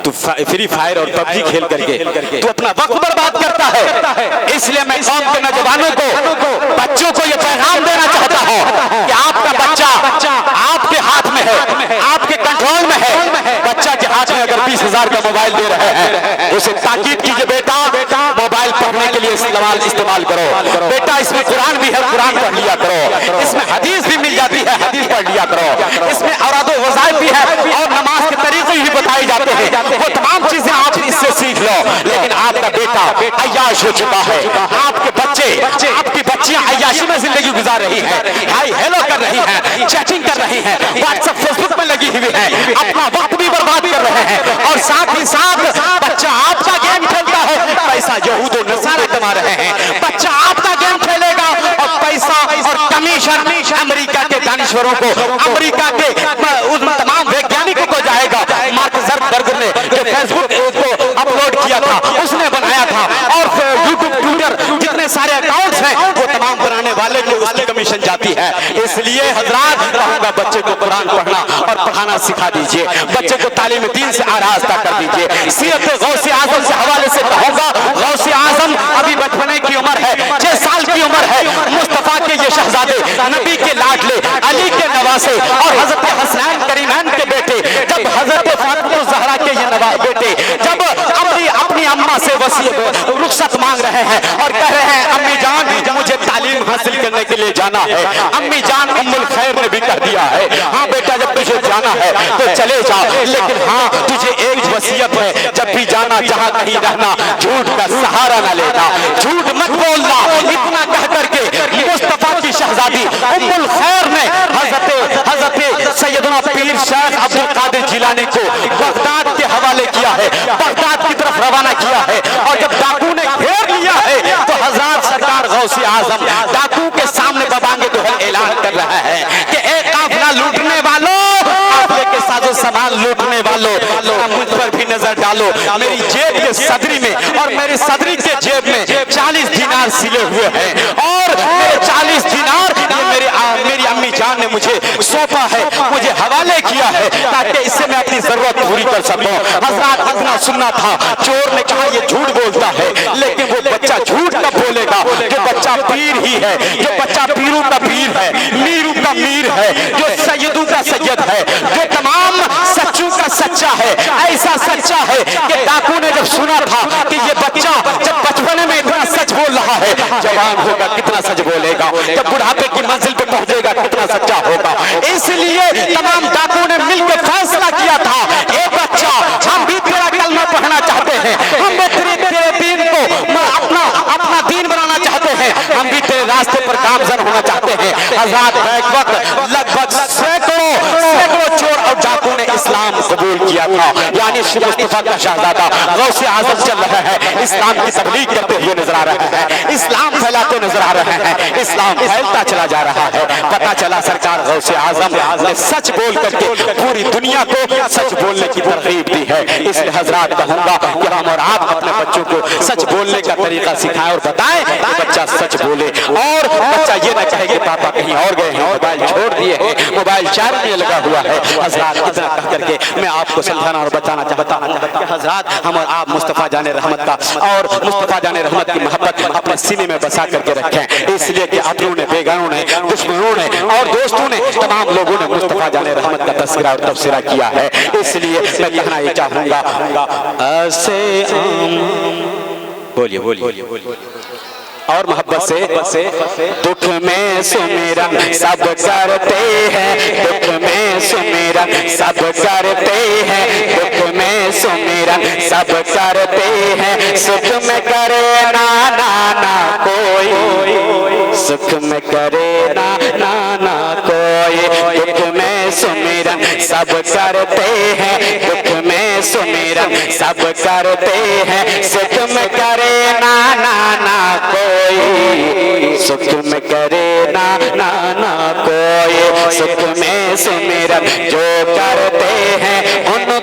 S2: तू फ्री फायर और पबजी खेल करके तू अपना वक्त बर्बाद करता है। इसलिए मैं कौम के नौजवानों को, बच्चों को ये पैगाम देना चाहता हूँ कि आपका बच्चा आपके हाथ में है, आपके कंट्रोल में है। बच्चा के हाथ में अगर 20,000 का मोबाइल दे रहे हैं, उसे ताकीद कीजिए, बेटा मोबाइल पढ़ने के लिए इस्तेमाल करो। बेटा इसमें कुरान भी है, कुरान पढ़ लिया करो। इसमें हदीस भी मिल जाती है, हदीस पढ़ लिया करो। इसमें औरादो वज़ाइफ भी है और नमाज के तरीके भी बताए जाते हैं। वो तमाम चीजें आप इससे सीख लो। लेकिन आपका बेटा अय्याश हो चुका है, आपके बच्चे, आपकी बच्चियां अय्याशी में जिंदगी गुजार रही हैं, हाय हेलो कर रही हैं, चैटिंग कर रही हैं, व्हाट्सएप फेसबुक में लगी हुई है, अपना वक्त भी बर्बाद कर रहे हैं। और साथ ही साथ बच्चा आपका गेम खेलता है, पैसा यहूद और नसारा कमा रहे हैं। बच्चा आपका गेम खेलेगा, दानिश्वरों को, अमेरिका के उन तमाम वैज्ञानिकों को जाएगा। मार्क ज़करबर्ग ने जो फेसबुक को अपलोड किया था, उसने बनाया था, और यूट्यूब, ट्विटर, जितने सारे अकाउंट्स हैं वो तमाम बनाने वाले को उसकी कमीशन जाती है। इसलिए हजरात कहूंगा बच्चे को कुरान पढ़ना और पढ़ाना सिखा दीजिए, बच्चे को तालीम दीन से आरास्ता कर दीजिए। सीरत गौसे आजम के हवाले से कहूंगा, गौसे आजम अभी बचपने की उम्र है, 6 साल की उम्र है। मुस्तफा के ये शहजादे, नबी के लाडले, अली के नवासे और हजरत हसनैन करीमैन के बेटे, जब हजरत फातिमा ज़हरा के ये बेटे जब अपनी अम्मा से रुखसत मांग रहे हैं और कह रहे हैं अम्मी जान मुझे तालीम हासिल करने के लिए जाना है, अम्मी जान उम्मुल खैर ने भी कह दिया है हाँ बेटा जब तुझे जाना है तो चले जाओ, लेकिन हाँ तुझे एक वसीयत है, जब भी जाना जहां कहीं रहना झूठ का सहारा न लेना, झूठ मत बोलना। इतना कह करके मुस्तफा की शहजादी उम्मुल खैर ने हजरत सैयदना पीर शेख अब्दुल कादिर जिलानी को बगदाद के हवाले किया है, बगदाद की तरफ रवाना किया है। और जब डाकू ने घेर लिया है तो हजरत सरकार गौसे आजम डाकू के सामने बबांगे दुहल ऐलान कर रहा है कि एक काफिला लूटने वालों, काफिले के साजो सामान लूटने वालों, मुझ पर भी नजर डालो। मेरी जेब के सदरी में और मेरी सदरी के जेब में 40 दिनार सिले हुए हैं और मेरे 40 दिनार मेरी अम्मी जान ने मुझे सौंपा है, मुझे हवाले किया है ताकि इससे मैं अपनी जरूरत पूरी कर सकूं। हजरत इतना सुनना था, चोर ने कहा ये झूठ बोलता है, लेकिन वो बच्चा झूठ कब बोलेगा जो बच्चा पीर ही है, जो बच्चा पीरू का पीर है, मीरू का मीर है, जो सैयदों का सैयद है, जो तमाम सच्चों का सच्चा है। ऐसा सच्चा है कि डाकू ने जब सुना था कि ये बच्चा जब बचपने में इतना सच बोल रहा है, जवान होगा कितना सच बोलेगा, जब बुढ़ापे की मंजिल पे पहुंचेगा कितना सच्चा होगा। इसलिए तमाम डाकू ने मिलकर फैसला किया था, ए बच्चा हम भी तेरा कलमा पढ़ना चाहते हैं, हम भी तेरे दीन को अपना दीन बनाना चाहते हैं, हम भी तेरे रास्ते पर गामजन होना चाहते हैं। हज़रात एक वक्त लगभग सैकड़ों चोर और डाकू ने इस्लाम कबूल किया था। यानी मुस्तफा का शहजादा गौसे आजम चल रहा है, इस्लाम की तबलीग करते हुए नजर आ रहा है, इस्लाम फैलाते नजर आ रहे हैं, इस्लाम फैलता चला जा रहा है। पता चला सरकार गौसे आजम ने सच बोल करके पूरी दुनिया को सच बोलने की तरगीब दी है। इसलिए हजरात कहूंगा कि हम और आप अपने बच्चों को सच बोलने का तरीका सिखाएं और बताएं कि बच्चा सच बोले, और बच्चा ये न कहे कि पापा कहीं और गए हैं, मोबाइल छोड़ दिए हैं, मोबाइल चार्ज में लगा हुआ है। हजरात इतना कह करके मैं आपको समझाना और बताना चाहता हूँ कि हजरात हम और आप मुस्तफा जाने रहमत का और मुस्तफा जाने रहमत की मोहब्बत अपने सीने में बसा करके रखें। इसलिए कि अपनों ने, बेगानों ने, दुश्मनों ने और दोस्तों ने, तमाम लोगों ने मुस्तफा जाने रहमत का तस्करा और तबसरा किया है। इसलिए मैं कहना ये चाहूंगा, बोलिए और मोहब्बत से दुख में सुमिरन सब करते हैं, दुख में सुमिरन सब करते हैं, दुख में सुमिरन सब करते हैं, सुख में करे ना कोई, सुख में करे ना कोई, दुख में सुमिरन सब करते हैं, दुख में सुमिरन सब करते हैं, सुख में करे ना कोई, सुख में करे ना कोई, सुख में सुमिरन जो करते हैं उनको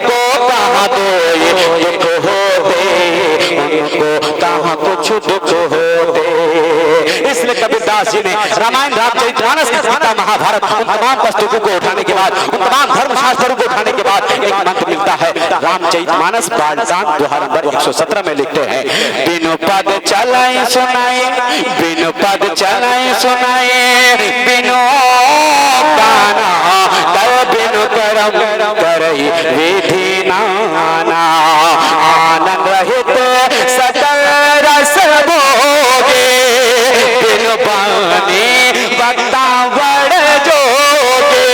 S2: कहाँ दुख होते, उनको कहाँ कुछ दुख होते। इसलिए कबीरदास जी ने रामायण, रामचरितमानस, गीता, महाभारत उन तमाम पुस्तकों को उठाने के बाद, उन तमाम धर्म शास्त्रों को उठाने के बाद एक मंत्र मिलता है। रामचरितमानस बालकांड दोहा नंबर 117 में लिखते हैं, बिनु पद चलाए सुनाए, बिनु पद चलाए सुनाए, बिनु गाना कर, बिनु करम करई विधि नाना, आनंद रहित सकल रस भोगे, बिनु बानी बक्ता बड़ जोगे,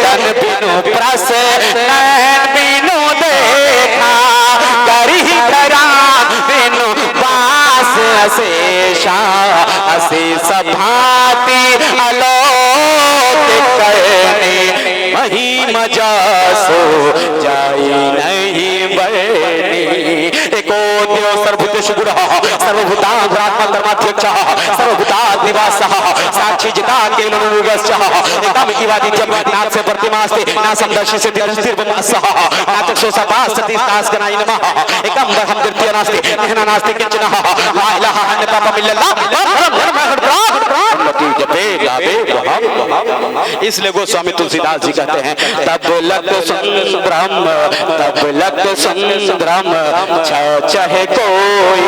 S2: तन बिनु प्रस नैन बिनु देखा, करी करा बिनु बास अशेषा, अशेष भांति आलोक करने, महिमा जासो जाई नहीं बरनी। एको देव सर्वभूतेषु गुरः सर्वभूतानां धर्माध्यक्षः सर्वभूतात्मा दिवास साक्षी जिता के लोगस एकदम इवादी जब नाथ से प्रतिमास्ते ना समदर्शी से दिलस्तिर बमस नाथ सोसा पास सती तास कनाई नमा एकदम हम दिरती नास्ते नहना नास्ते किचना ला इलाहा इल्लल्लाह पापा मिल्लल्लाह इसलिए गोस्वामी तुलसीदास जी कहते हैं तब लग संग्राम चाहे कोई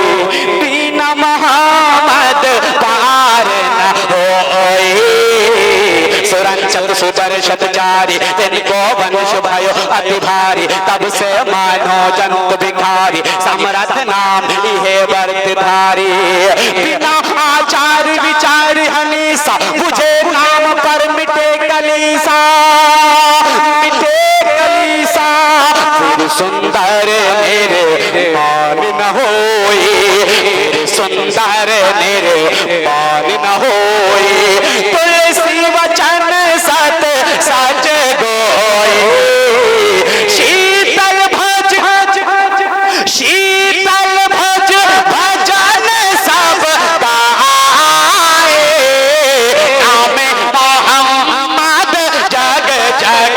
S2: बिना मोहम्मद पार न होए सुरन चंद्र सुदर शतचारी इनको वंश भयो अति भारी तब से मानो जंत भिखारी समरथ नाम इहे वर्तधारी बिना आचार विचार हनीसा बुझे नाम पर मिटे कलीसा फिर सुंदर मेरे मान न होए सुंदर मेरे मान न होए तुलसी वचन सत सच गोए शीतल भज भजन सब गाए नाम मोहम्मद जग जग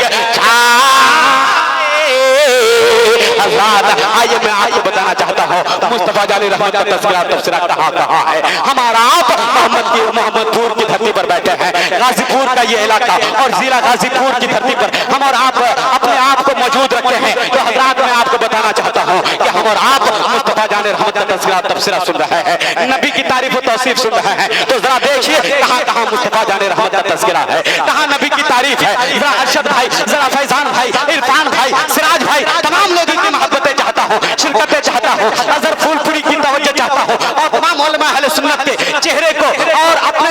S2: आइए मैं आपको बताना चाहता हूँ मुस्तफा जानी रहमत का तस्करा कहाँ है। हमारा आप मोहम्मदपुर की धरती पर बैठे हैं, गाजीपुर का ये इलाका और जिला गाजीपुर की धरती पर हम और आप अपने आप को मौजूद रखते हैं। तो हज़रात मैं आपको बताना चाहता हूँ कि हम और आप मुस्तफा जानी रहमत का तस्करा सुन रहे हैं, नबी की तारीफ और तौसीफ सुन रहे हैं। तो जरा देखिए कहाँ कहाँ मुस्तफा जानी रहमत का तस्करा है, कहाँ नबी की तारीफ है। जरा अरशद भाई, जरा फैजान भाई, इरफान भाई, सिराज भाई, तमाम लोगों की मोहब्बतें चाहता हूँ, शिरकतें चाहता हूँ, अजहर फूलपुरी की तवज्जो चाहता हूँ और तमाम उलमा अहले सुन्नत के चेहरे को और अपने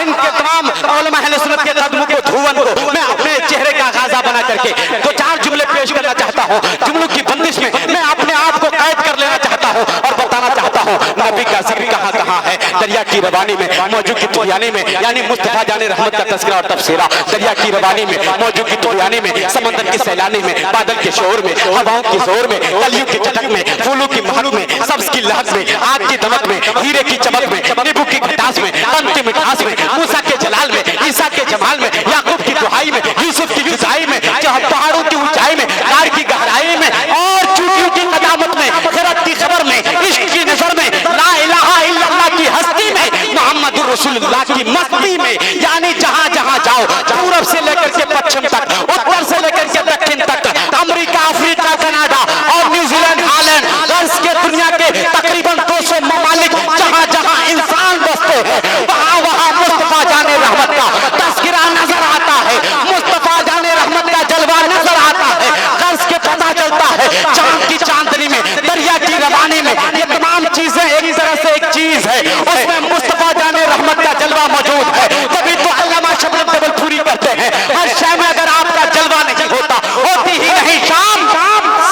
S2: इनके तमाम उलमा अहले सुन्नत के कदमों को धुवन को मैं अपने चेहरे का गाजा बना करके दो चार जुमले पेश करना चाहता हूँ। जुमलों की बंदिश में मैं अपने आप को कैद कर लेना चाहता हूँ और बताना चाहता हूँ नबी का जिक्र कहाँ कहाँ है। दरिया की रवानी में मौजूद की तुयानी में यानी मुस्तफा जाने रहमत का तस्करा और तफसीरा। दरिया की रवानी में मौजूद की तुयानी में समंदर की सैलानी में बादल के शोर में हवाओं की जोर में कलियों की चटक में फूलों की महक में सब्ज की लहक में आग की दमक में हीरे की चमक में नींबू की खटास में अंत की मिठास में मूसा के जलाल में ईसा के जमाल में याकूब की दुहाई में यूसुफ की जुदाई में पहाड़ों की ऊंचाई में कार की गहराई में और चूटियों की कदामत में खैरत की खबर में इश्क की नजर में ला इलाहा इल्लल्लाह की हस्ती में मोहम्मदुर रसूलुल्लाह की मस्ती में यानी जहां जहां जाओ पूरब से लेकर के पश्चिम तक उत्तर से लेकर के दक्षिण तक अमेरिका अफ्रीका कनाडा और न्यूजीलैंड हालैंड वर्ष के दुनिया के तकरीबन 200 ममालिक जहां जहां इंसान बसते हैं वहां वहां मुस्तफा जाने रहमत का तस्करा नजर आता है, मुस्तफा जाने रहमत का जलवा नजर आता है। गर्ज के पता चलता है चांद की चांदनी में दरिया की रवानी में ये तमाम चीजें एक तरह से एक चीज है, उसमें मुस्तफा जाने रहमत का जलवा मौजूद है। तभी तो अल्लामा शबनम जबलपुरी करते हैं हर शय में अगर आपका जलवा नहीं होता होती ही नहीं शाम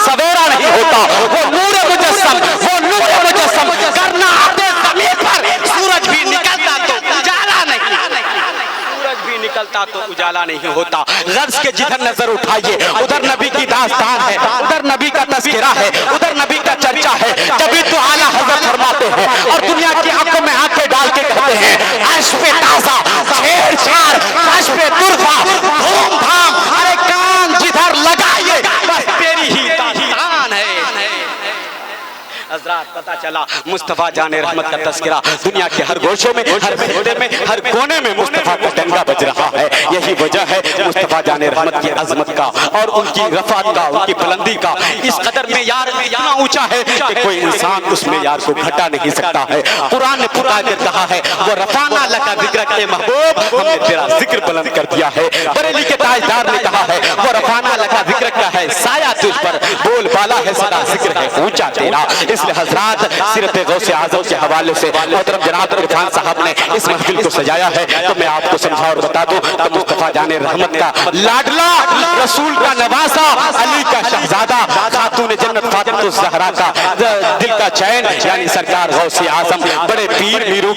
S2: सवेरा नहीं होता वो नूर मुजस्सम करना आते समय पर सूरज भी निकलता तो उजाला नहीं, सूरज भी निकलता तो उजाला नहीं होता। गर्ज के जिधर नजर उठाइए उधर नबी की दास्तान है, उधर नबी का तस्करा है, उधर नबी का चर्चा है। तभी तो आला हज़रत फरमाते हैं और दुनिया की आंखों में आंखें डाल के कहते हैं अर्श पे ताज़ा छेड़छाड़ अर्श पे तुरफा धूमधाम अरे कान जिधर लगाइए बस तेरी ही दास्तान है। हज़रात पता चला मुस्तफा जाने रहमत का तस्करा दुनिया के हर गोशों में हर हिस्से में हर कोने में मुस्तफा का डंका बज रहा है। यही वजह है मुस्तफा जाने रहमत की अजमत का और उनकी रफ़ात का उनकी बुलंदी का इस कदर में यार में इतना ऊंचा है कि कोई इंसान उसमें यार को घटा नहीं सकता है। कुरान ने पुकार कर कहा है वो रफ़ाना लका ज़िक्रक ए महबूब हमने तेरा जिक्र बुलंद कर दिया है। बरेली के ताजदार ने कहा है वो रफ़ाना लका ज़िक्रक का है साया तुझ पर बोल बाला है सदा जिक्र है ऊंचा तेरा। इसलिए हज़रात सीरत गौसे आज़म के हवाले से मोहतरम जनाब इरफान साहब ने इस महफिल को सजाया है तो मैं आपको समझा और बता दूं तो मुस्तफा जाने रहमत का लाडला रसूल का नवासा अली का शहजादा खातून जन्नत फातिमा ज़हरा का दिल का चैन यानी सरकार गौसे आज़म बड़े पीर मीरों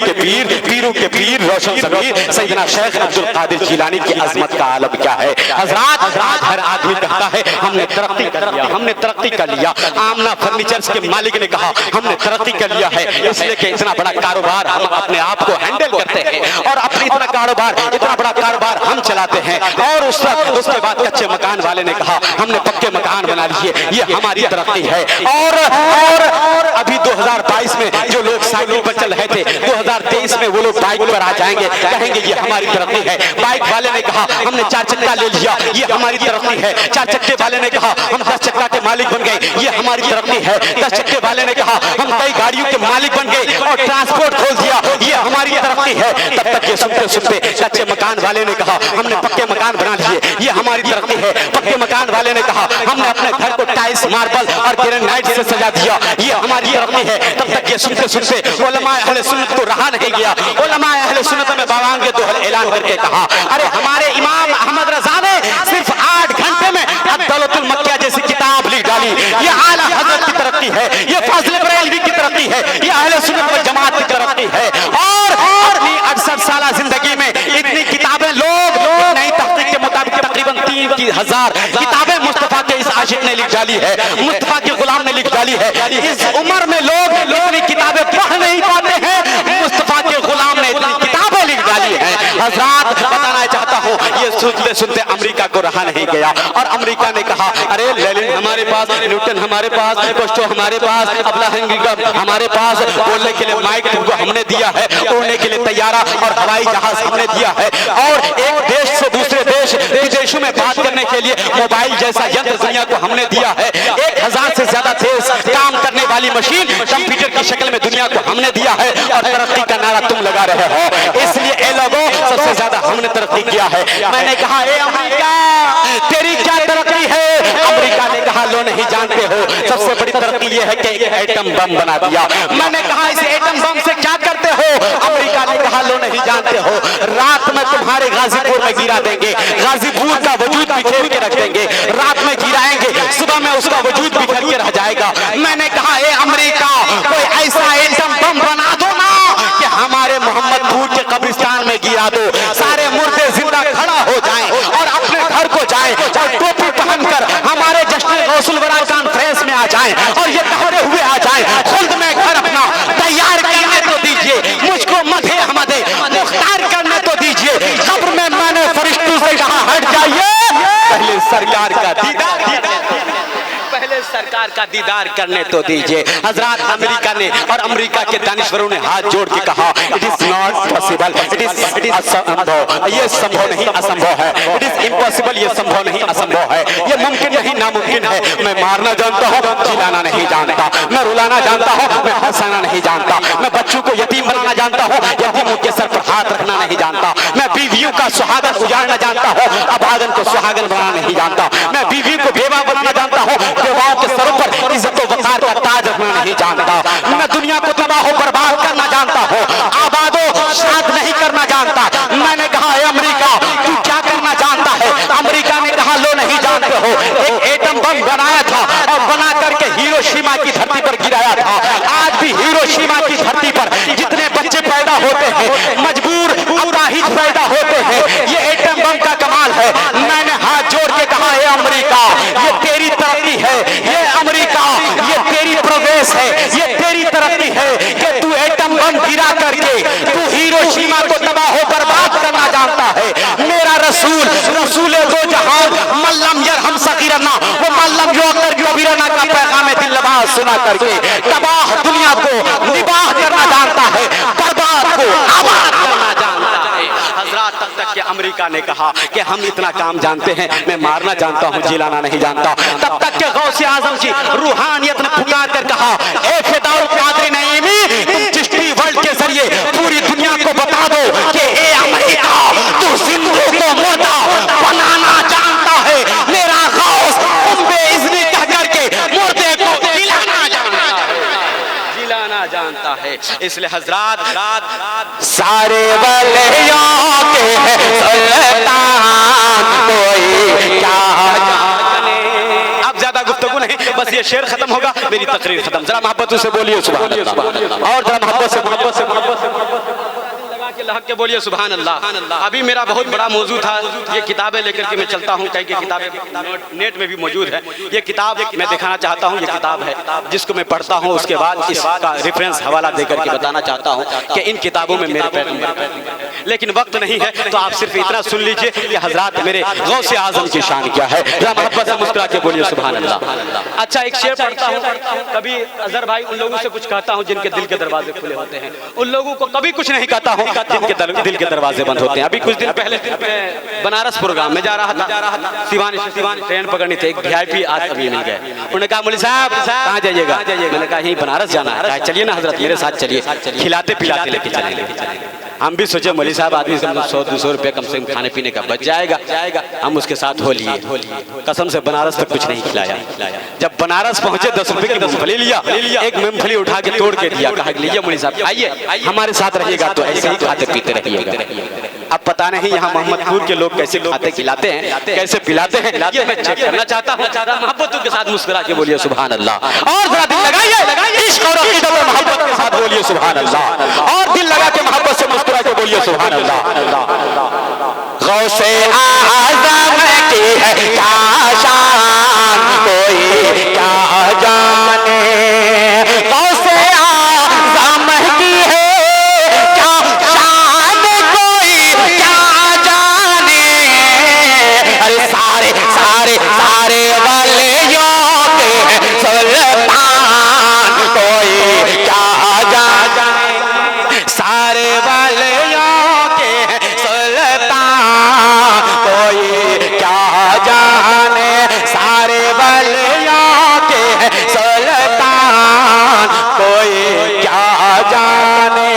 S2: के पीर रोशन ज़मीर सैयदना शेख अब्दुल कादिर जिलानी की अज़मत का आलम क्या है। हज़रात आज हर आदमी कहता है हमने तरक्की कर लिया, हमने तरक्की कर लिया। आमना फर्नीचर्स के मालिक ने कहा हमने तरक्की कर लिया है, इसलिए कि इतना बड़ा कारोबार हम अपने आप को हैंडल करते हैं और अपनी इतना बड़ा कारोबार हम चलाते हैं। और उसके बाद कच्चे मकान वाले ने कहा हमने पक्के मकान बना लिए, ये हमारी तरक्की है। और अभी 2022 में जो लोग साइकिल पर चल रहे थे, 2023 में वो लोग बाइक पर आ जाएंगे, कहेंगे ये हमारी तरक्की है। बाइक वाले ने कहा हमने 4 चक्का ले लिया, ये हमारी तरक्की है। 4 चक्के वाले ने कहा हम 10 चक्का के मालिक बन गए, ये हमारी तरक्की है। 10 चक्के वाले ने कहा हम कई गाड़ियों के मालिक बन गए और ट्रांसपोर्ट खोल दिया, ये हमारी तरक्की है। तब तक ये सुनते सुनते कच्चे मकान वाले ने कहा हमने पक्के मकान बना लिए, ये हमारी तरक्की है। पक्के मकान वाले ने कहा हमने अपने घर को टाइल्स, मार्बल और ग्रेनाइट से सजा दिया, ये हमारी तरक्की है। तब तक ये सुनते सुनते उलमाए अहले सुन्नत को रहा नहीं गया। उलमाए अहले सुन्नत में बावांगे दोहल ऐलान करके कहा अरे हमारे इमाम अहमद रजा ने सिर्फ 8 घंटे में अद-दौलतुल मक्किया जैसी किताब लिख डाली, ये आला हज़रत की तरक्की है, ये फाज़िल बरेलवी की तरक्की है, ये अहले सुन्नत वल जमात की तरक्की है। और अपनी 68 साल जिंदगी में इतनी किताबें लोग नई तहकीक के मुताबिक तकरीबन 3000 किताबें मुस्तफा के इस आशिक ने लिख डाली है, मुस्तफा के गुलाम ने लिख डाली है। इस उम्र में लोग इतनी किताबें पढ़ नहीं पाते हैं, मुस्तफा के गुलाम ने इतनी किताबें लिख डाली है। हज़रात बताना चाहता हूँ ये सुनते सुनते अमेरिका को रहा नहीं गया और अमेरिका ने कहा अरे लेनिन हमारे पास, न्यूटन हमारे पास, कोस्टो हमारे पास, अब्राहम हमारे पास, बोलने के लिए माइक तुमको हमने दिया है, उड़ने के लिए तैयारा और हवाई जहाज हमने दिया है, और एक देश से दूसरे विदेशों में बात करने के लिए मोबाइल जैसा यंत्र दुनिया को हमने दिया है। 1000 से ज्यादा देश काम करने वाली मशीन कंप्यूटर की शक्ल में दुनिया को हमने दिया है और तरक्की का नारा तुम लगा रहे हो, इसलिए ए लोगों सबसे ज्यादा हमने तरक्की किया है। मैंने कहा ए अमेरिका तेरी क्या तरक्की है? अमेरिका ने कहा लो नहीं जानते हो, सबसे बड़ी तरक्की ये है कि एटम बम बना दिया। मैंने कहा इस एटम बम से क्या करते हो? अमेरिका ने कहा लो नहीं जानते हो, रात में तुम्हारे गाजीपुर में गिरा देंगे, गाजीपुर का वजूद बिखेर के रख देंगे, रात में गिराएंगे, सुबह में उसका वजूद बिखर के रह जाएगा। मैंने कहा ए अमेरिका कोई ऐसा एटम बम बना दो ना कि हमारे मोहम्मदपुर के कब्रिस्तान में गिरा दो, सारे मुर्दे जिंदा खड़ा हो जाएं और अपने घर को जाएं और टोपी पहनकर हमारे जश्न गौसुल वरा कॉन्फ्रेंस में आ जाएं और ये कहते हुए आ जाएं खुद में घर अपना तैयार करने तो दीजिए, मुझको मधे हमदे मुख्तार करने तो दीजिए। कब्र में मैंने फरिश्तों से कहा हट जाइए, पहले सरकार का दीदार करने तो दीजिए। हजरात अमेरिका ने और अमेरिका के दानिश्वरों ने हाथ जोड़ के कहा it is not possible, it is असंभव, ये संभव नहीं असंभव है, इट इज इम्पॉसिबल, ये संभव नहीं असंभव है, ये मुमकिन नहीं नामुमकिन है। मैं मारना जानता हूँ, जिलाना नहीं जानता, मैं रुलाना जानता हूँ, मैं हंसाना नहीं जानता, मैं बच्चों को यतीम बनाना जानता हूँ, यतीमों के सर पर हाथ रखना नहीं जानता, मैं बीवियों का सुहागन उजाड़ना जानता हूँ, अभागन को सुहागन बनाना नहीं जानता, मैं बीवी को बेवा बनना जानता हूँ, बेवाओं के सरों पर इज्जत व वकार का ताज रखना नहीं जानता, मैं दुनिया को तबाह बर्बाद करना जानता हूँ, आबादो शाद नहीं करना जानता। मैंने कहा अमेरिका तू क्या करना जानता है? अमेरिका ने कहा लो नहीं जानते हो, एक एटम बम बनाया था और बना करके हिरोशिमा की धरती पर गिराया था। आज भी हिरोशिमा की धरती पर जितने बच्चे पैदा होते हैं, मजबूर अपाहिज पैदा होते हैं, ये एटम बम का कमाल है। मैंने हाथ जोड़ के कहा है अमेरिका ये तेरी तरक्की है, ये अमेरिका ये तेरी प्रोग्रेस है, ये तेरी तरक्की है कि तू एटम बम गिरा करके तू हिरोशिमा को तबाह बर्बाद करना जानता है। मेरा रसूल दो जहान मल्लम यरहम सगीरना वो मल्लम युअक्कर कबीरना का पैगाम दिलबाज सुना करके तबाह दुनिया को निबाह करना जानता है, बर्बाद को आबाद करना जानता है। हजरात तब तक कि अमेरिका ने कहा कि हम इतना काम जानते हैं, मैं मारना जानता हूँ, जिलाना नहीं जानता। तब तक के गौसे आजम की रूहानियत ने पुकार कर कहा ए फिदाउल कादरी नईमी तुम चिश्ती वर्ल्ड के जरिए पूरी दुनिया को बता दो कि ए अमेरिका तू जिंदों को मुर्दा बनाना जानता है, मेरा गौस तुम बेइज्जती कह करके मुर्दे को जिलाना जानता है। इसलिए हजरात सारे वलियों के सुल्तान कोई क्या जाने। अब ज्यादा गुफ्तगू नहीं, बस ये शेर खत्म होगा, मेरी तकरीर खत्म। जरा मोहब्बत से बोलिए सुभान अल्लाह, और जरा मोहब्बत से
S3: हक के बोलिए सुभान अल्लाह। अभी मेरा बहुत बड़ा मौजू था, ये किताबें लेकर के मैं चलता हूँ, कई किताबें नेट में भी मौजूद है। ये किताब मैं दिखाना चाहता हूँ, ये किताब है जिसको मैं पढ़ता हूँ, उसके बाद इसका रेफरेंस हवाला देकर के बताना चाहता हूँ कि इन किताबों में मेरे पैगंबर, लेकिन वक्त नहीं है तो आप सिर्फ इतना सुन लीजिए कि हजरात मेरे गौसे आजम की शान क्या है। मोहब्बत से मुस्कुरा के बोलिए सुभान अल्लाह। अच्छा, एक शेर पढ़ता हूँ, कभी अजहर भाई उन लोगों से कुछ कहता हूँ जिनके दिल के दरवाजे खुले होते हैं, उन लोगों को कभी कुछ नहीं कहता हूँ जिनके दिल के दरवाजे बंद होते हैं। अभी कुछ दिन पहले बनारस प्रोग्राम में जा रहा था, सिवान ट्रेन पकड़नी थी, एक VIP आज अभी मिल गए। उन्होंने कहा मौलवी साहब कहाँ जाइएगा? मैंने कहा यहीं बनारस जाना है। चलिए ना हजरत मेरे साथ चलिए, खिलाते पिलाते लेके चलेंगे। हम भी सोचे मौलवी साहब आदमी से 100-200 रुपये कम से कम खाने पीने का बच जाएगा, हम उसके साथ हो लिए। कसम से बनारस तक कुछ नहीं खिलाया। जब बनारस पहुंचे 10 रुपए की मूंगफली लिया, एक मूंगफली उठा के तोड़ के दिया, कहा लीजिए मौलवी साहब आइए हमारे साथ रहिएगा तो ऐसे ही खाते पीते रहिएगा। अब पता नहीं यहाँ मोहम्मदपुर के लोग कैसे खाते खिलाते हैं, कैसे पिलाते हैं, ये मैं चेक करना चाहता हूँ। मोहब्बतों के साथ मुस्कुरा के बोलिए सुभान अल्लाह। और जरा दिल लगाइए, इश्क और अकीदत और मोहब्बत के साथ बोलिए सुभान अल्लाह। और दिल लगा के मोहब्बत से मुस्कुरा के बोलिए सुभान अल्लाह। गौसे आज़म की है क्या शान, कोई क्या जाने। गौसे आज़म की है क्या शान, कोई क्या जाने। अरे सारे सारे सारे वलियों के सुल्तान, कोई क्या जाने। सारे वलियों के सुल्तान, कोई क्या जाने। सारे वलियों के सुल्तान, कोई क्या जाने।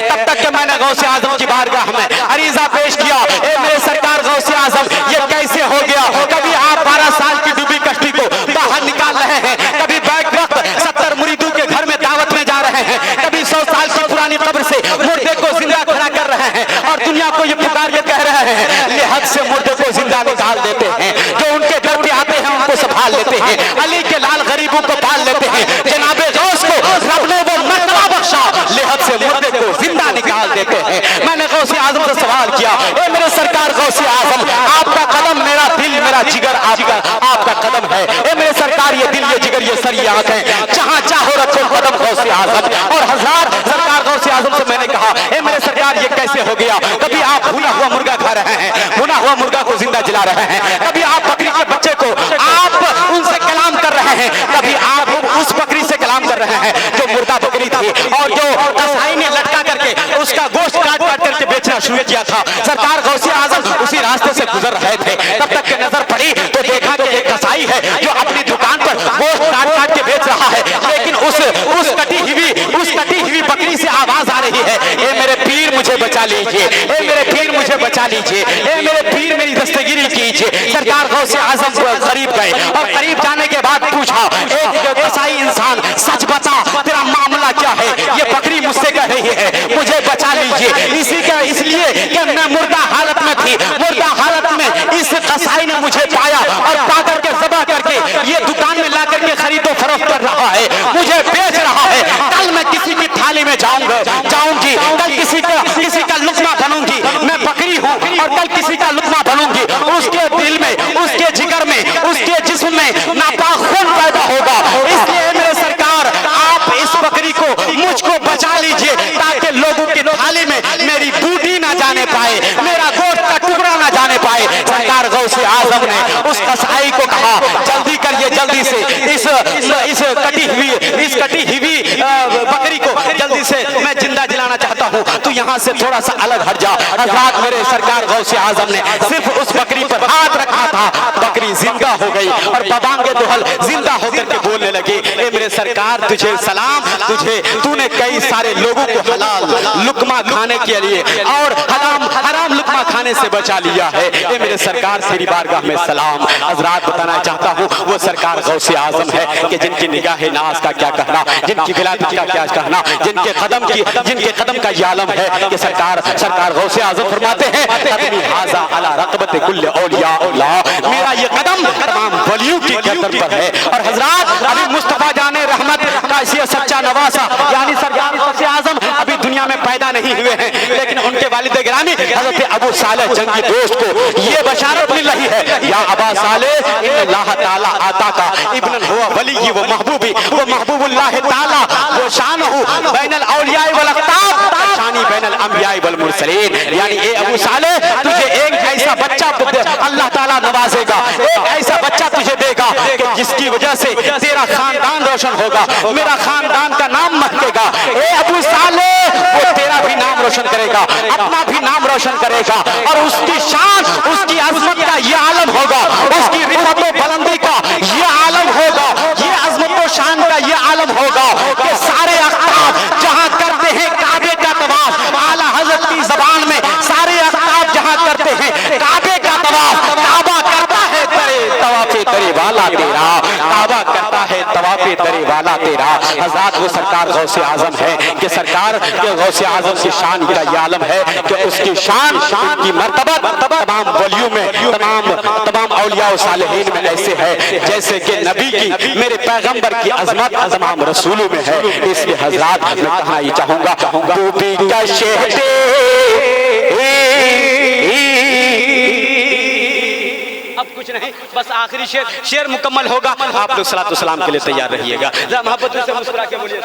S3: तब तक के मैंने गौसे आजम की बारगाह में अरीजा पेश किया, ए मेरे सरकार गौसे आजम ये कैसे हो गया? कभी आप 12 साल की डूबी कश्ती को बाहर निकाल रहे हैं, कभी बैक वक्त 70 मुरीदों के घर में दावत में जा रहे हैं, कभी 100 साल की पुरानी कब्र से मुर्दे को जिंदा खड़ा कर रहे हैं और दुनिया को ये पुकार के कह रहे हैं लिहाज से मुर्दे को जिंदा निकाल देते हैं। जो उनके घर पे आते हैं उनको संभाल लेते हैं, अली के लाल गरीबों को पाल लेते हैं, जनाबे गौस को रब ने वो मर्तबा बख्शा, लिहाज से मुर्दे को जिंदा निकाल देते हैं। मैंने गौसे आजम से सवाल किया, ए मेरे सरकार गौसे आजम, आपका कदम मेरा दिल मेरा जिगर आपका कदम है। ए मेरे सरकार ये दिल ये जिगर ये सर ये आंखें, जहां चाहो रखो कदम गौसे आजम। और हजार सरकार गौसे आजम से मैंने कहा, ए मेरे सरकार ये कैसे हो गया? कभी आप भुना हुआ मुर्गा खा रहे हैं, भुना हुआ मुर्गा को जिंदा जला रहे हैं, कभी आप बकरी के बच्चे को आप उनसे कलाम कर रहे हैं, कभी आप उस बकरी से कलाम कर रहे हैं जो मुर्दा बकरी थी और जो कसाई ने लटका करके उसका गोश्त काट काट करके बेचना शुरू किया था। सरकार गौसे आजम उसी रास्ते से गुजर रहे थे, तब तक के नजर पड़ी तो देखा कि एक कसाई है जो अपनी दुकान पर गोश्त काट काट के बेच रहा है, लेकिन उस कटी हुई बकरी से आवाज आ रही है, ए मेरे पीर मुझे बचा लीजिए, ए मेरे पीर मुझे बचा लीजिए, ए मेरे पीर मेरी दस्तगिरी कीजिए। सरकार गौसे आजम करीब गए और करीब जाने के बाद पूछा, एक कसाई इंसान सच बता तेरा मामला क्या है? ये बकरी मुझसे कह रही है मुझे बचा लीजिए, इसलिए कि मैं मुर्दा हालत में थी, मुर्दा हालत में इस कसाई ने मुझे पाया और पा करके ज़बह करके ये दुकान में ला करके खरीदो फरोख्त कर रहा है, मुझे बेच रहा है। कल मैं किसी की थाली में जाऊंगी, कल किसी का लुत्मा बनूंगी, मैं बकरी हूँ और कल किसी का लुत्मा बनूंगी। उसके दिल में, उसके जिगर में, उसके जिस्म में नापाक खून पैदा होगा। इसलिए मेरे सरकार आप इस बकरी को मुझको बचा लीजिए ताकि लोगों की थाली में मेरी बूटी ना जाने पाए, मेरा गोश्त का टुकड़ा ना जाने पाए। सरकार गौसे आजम ने उस कसाई को कहा, जल्दी करिए, जल्दी से इस कटी हुई बकरी को जल्दी से मैं जिंदा जलाना चाहता हूँ, तू यहाँ से थोड़ा सा अलग हट जा। हज़रात मेरे सरकार गौसे आजम ने सिर्फ उस बकरी पर हाथ रखा था, बकरी जिंदा हो गई और बबांगे दुहल जिंदा होकर के बोलने लगे, ए मेरे सरकार तुझे सलाम, तूने कई सारे लोगों को हलाल लुकमा खाने के लिए और हराम लुकमा खाने से बचा लिया है। ए मेरे सरकार तेरी बारगाह में सलाम। हज़रात बताना चाहता हूँ वो सरकार गौसे आजम है कि जिनकी निगाह नाज का क्या कहना, जिनकी विलादत का क्या कहना, जिनके कदम का ये आलम है कि सरकार गौसे आजम फरमाते हैं, कदमी हाजा अला रक़बत कुल्ल औलिया अल्लाह, मेरा ये कदम तमाम वलियों की गर्दन पर है। और हज़रात अभी मुस्तफा जाने रहमत का ये सच्चा नवासा यानी सरकार गौसे आजम अभी दुनिया में पैदा नहीं हुए हैं, लेकिन उनके वालिद गिरामी हजरत अबू सालेह जंगी दोस्त को ये बशारत मिल रही है, या अबा सालेह इन्नल्लाह ताला आता का इब्न हुआ वली वो महबूबी वो महबूबुल्लाह ताला वो शान हो बैनल औलिया वल अख्ताब शानी बैनल अंबिया वल मुरसलीन। यानी ए अबू सालेह, तुझे एक ऐसा बच्चा अल्लाह ताला नवाजेगा, एक ऐसा बच्चा तुझे देगा कि जिसकी वजह से तेरा खानदान रोशन होगा, मेरा खानदान का नाम महकेगा। ए अबू सालेह, वो तेरा भी नाम रोशन करेगा, अपना भी नाम रोशन करेगा, और उसकी शान उसकी अजमत का ये आलम होगा, उसकी रिफत व बुलंदी का ये आलम होगा, ये अजमत व शान का ये आलम होगा कि सारे अख्ताब जहां करते हैं काबे का तवाफ, आला हजरत की जबान में सारे अख्ताब जहां करते हैं काबे का तवाफ, काबा करता है तेरे तवाफे तेरे वाला तेरा, काबा करता है तवाफे तेरे वाला तेरा। हज़रत वो सरकार गौसे आजम है कि सरकार के गौसे आजम की शान का ये आलम है कि उसकी शान की मर्तबा तमाम वलियों में तमाम औलिया सालिहीन में ऐसे है जैसे कि नबी की मेरे पैगंबर की अजमत तमाम रसूलों में है। इसलिए हजरत मैं कहना ये चाहूंगा, टूपी का शहदे अब कुछ नहीं, बस आखिरी शेर मुकम्मल होगा। आप लोग सलातो सलाम के लिए तैयार रहिएगा। मोहब्बत से मुस्कुरा के बोलिए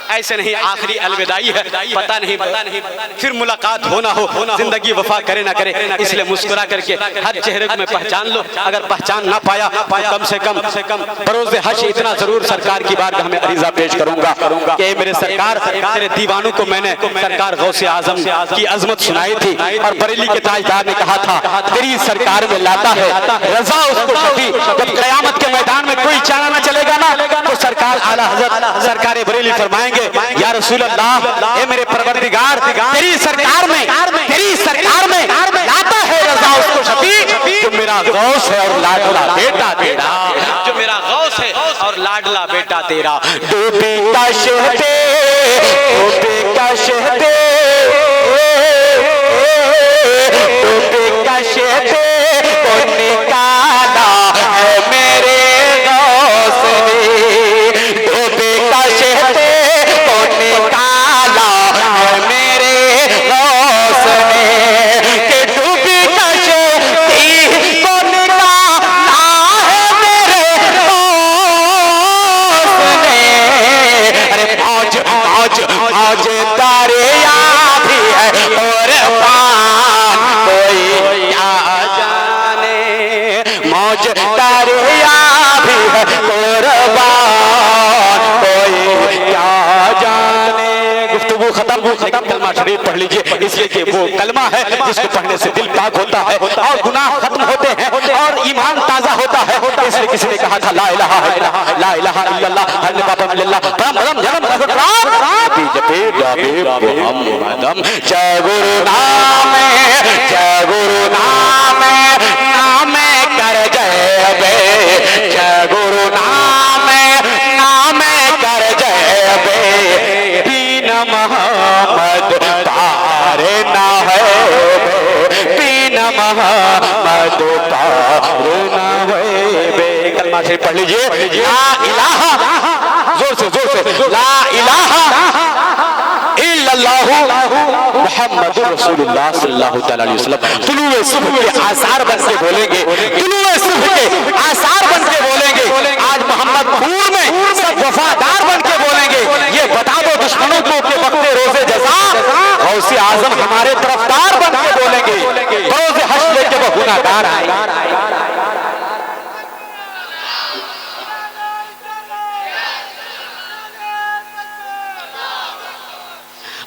S3: ऐसे नहीं, आखिरी अलविदाई है, पता नहीं फिर मुलाकात हो ना हो, जिंदगी वफा करे ना करे, इसलिए मुस्कुरा करके हर चेहरे को मैं पहचान लो। अगर पहचान ना पाया तो कम से कम बरोज़े हश्र इतना जरूर सरकार की बारगाह में अरीज़ा पेश करूंगा कि मेरे सरकार, तेरे दीवानों को मैंने सरकार गौसे आजम की अजमत सुनाई थी, और बरेली के ताजदार ने कहा था तेरी सरकार में लाता है रजा उसको शफी, जब क़यामत के मैदान में कोई चारा न चलेगा ना, तो सरकार आला हज़रत सरकार बरेली फरमाएंगे, या रसूल अल्लाह, ए मेरे परवरदिगार, तेरी सरकार में लाता है रजा उसको शफी, जो मेरा गौस है और लाडला बेटा तेरा, जो मेरा गौस है और लाडला बेटा तेरा। डूबी का शहदे, डूबी का शहदे, डूबी का शहदे को निकाला है मेरे गौस ने, डूबी का शहदे निकाला है मेरे गौस ने, कि डूबी का शहदी को निकाला है मेरे गौस ने। अरे मौज दरिया भी है और पान कोई क्या जाने, मौज दरिया भी है और पान कोई क्या जाने। गुफ्तगू खत्म, कलमा शरीफ पढ़ लीजिए, इसलिए कि वो कलमा है जिसको पढ़ने से दिल पाक होता है और गुनाह खत्म होते हैं और ईमान ताजा होता है। इसलिए किसी ने कहा था ला इलाहा इल्लल्लाह हर बाबा मिल्ला परम जन्म जपे जाबे मोहम्मदम, जय गुरु नाम नाम कर जय बे, जय गुरु नाम कर जय बे, बीन मोहम्मद पार ना है, बीन मोहम्मद पार ना है बे। कलमा से पढ़ लीजिए, ला इलाहा, जोर से ला इलाहा इल्लल्लाहु मुहम्मदुर रसूलुल्लाह सल्लल्लाहु अलैहि वसल्लम। तुलुए सुबह के आसार बन के बोलेंगे, तुलुए सुबह के आसार बन के बोलेंगे। आज मोहम्मदपुर में सब वफादार बन के बोलेंगे। ये बता दो दुश्मनों को कि वक्ते रोजे जज़ा गौसे आजम हमारे तरफदार बन के बोलेंगे। रोजे हश्र लेके वो गुनाहगार आए,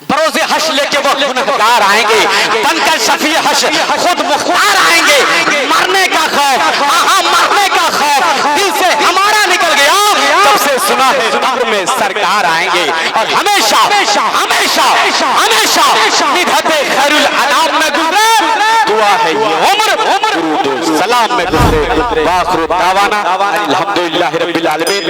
S3: बरोज़े हश्र लेके वो गुनहगार आएंगे, बनकर शफी हश्र खुद मुख्तार आएंगे। मरने का खौफ, मरने का खौफ दिल से हमारा निकल गया, तब से सुना है कब्र में सरकार आएंगे, और हमेशा निधते खैरुल अनाम में गुजरे, दुआ है ये उम्र सलाम में गुजरे। वाखिर दावाना अल्हम्दुलिल्लाहि रब्बिल आलमीन।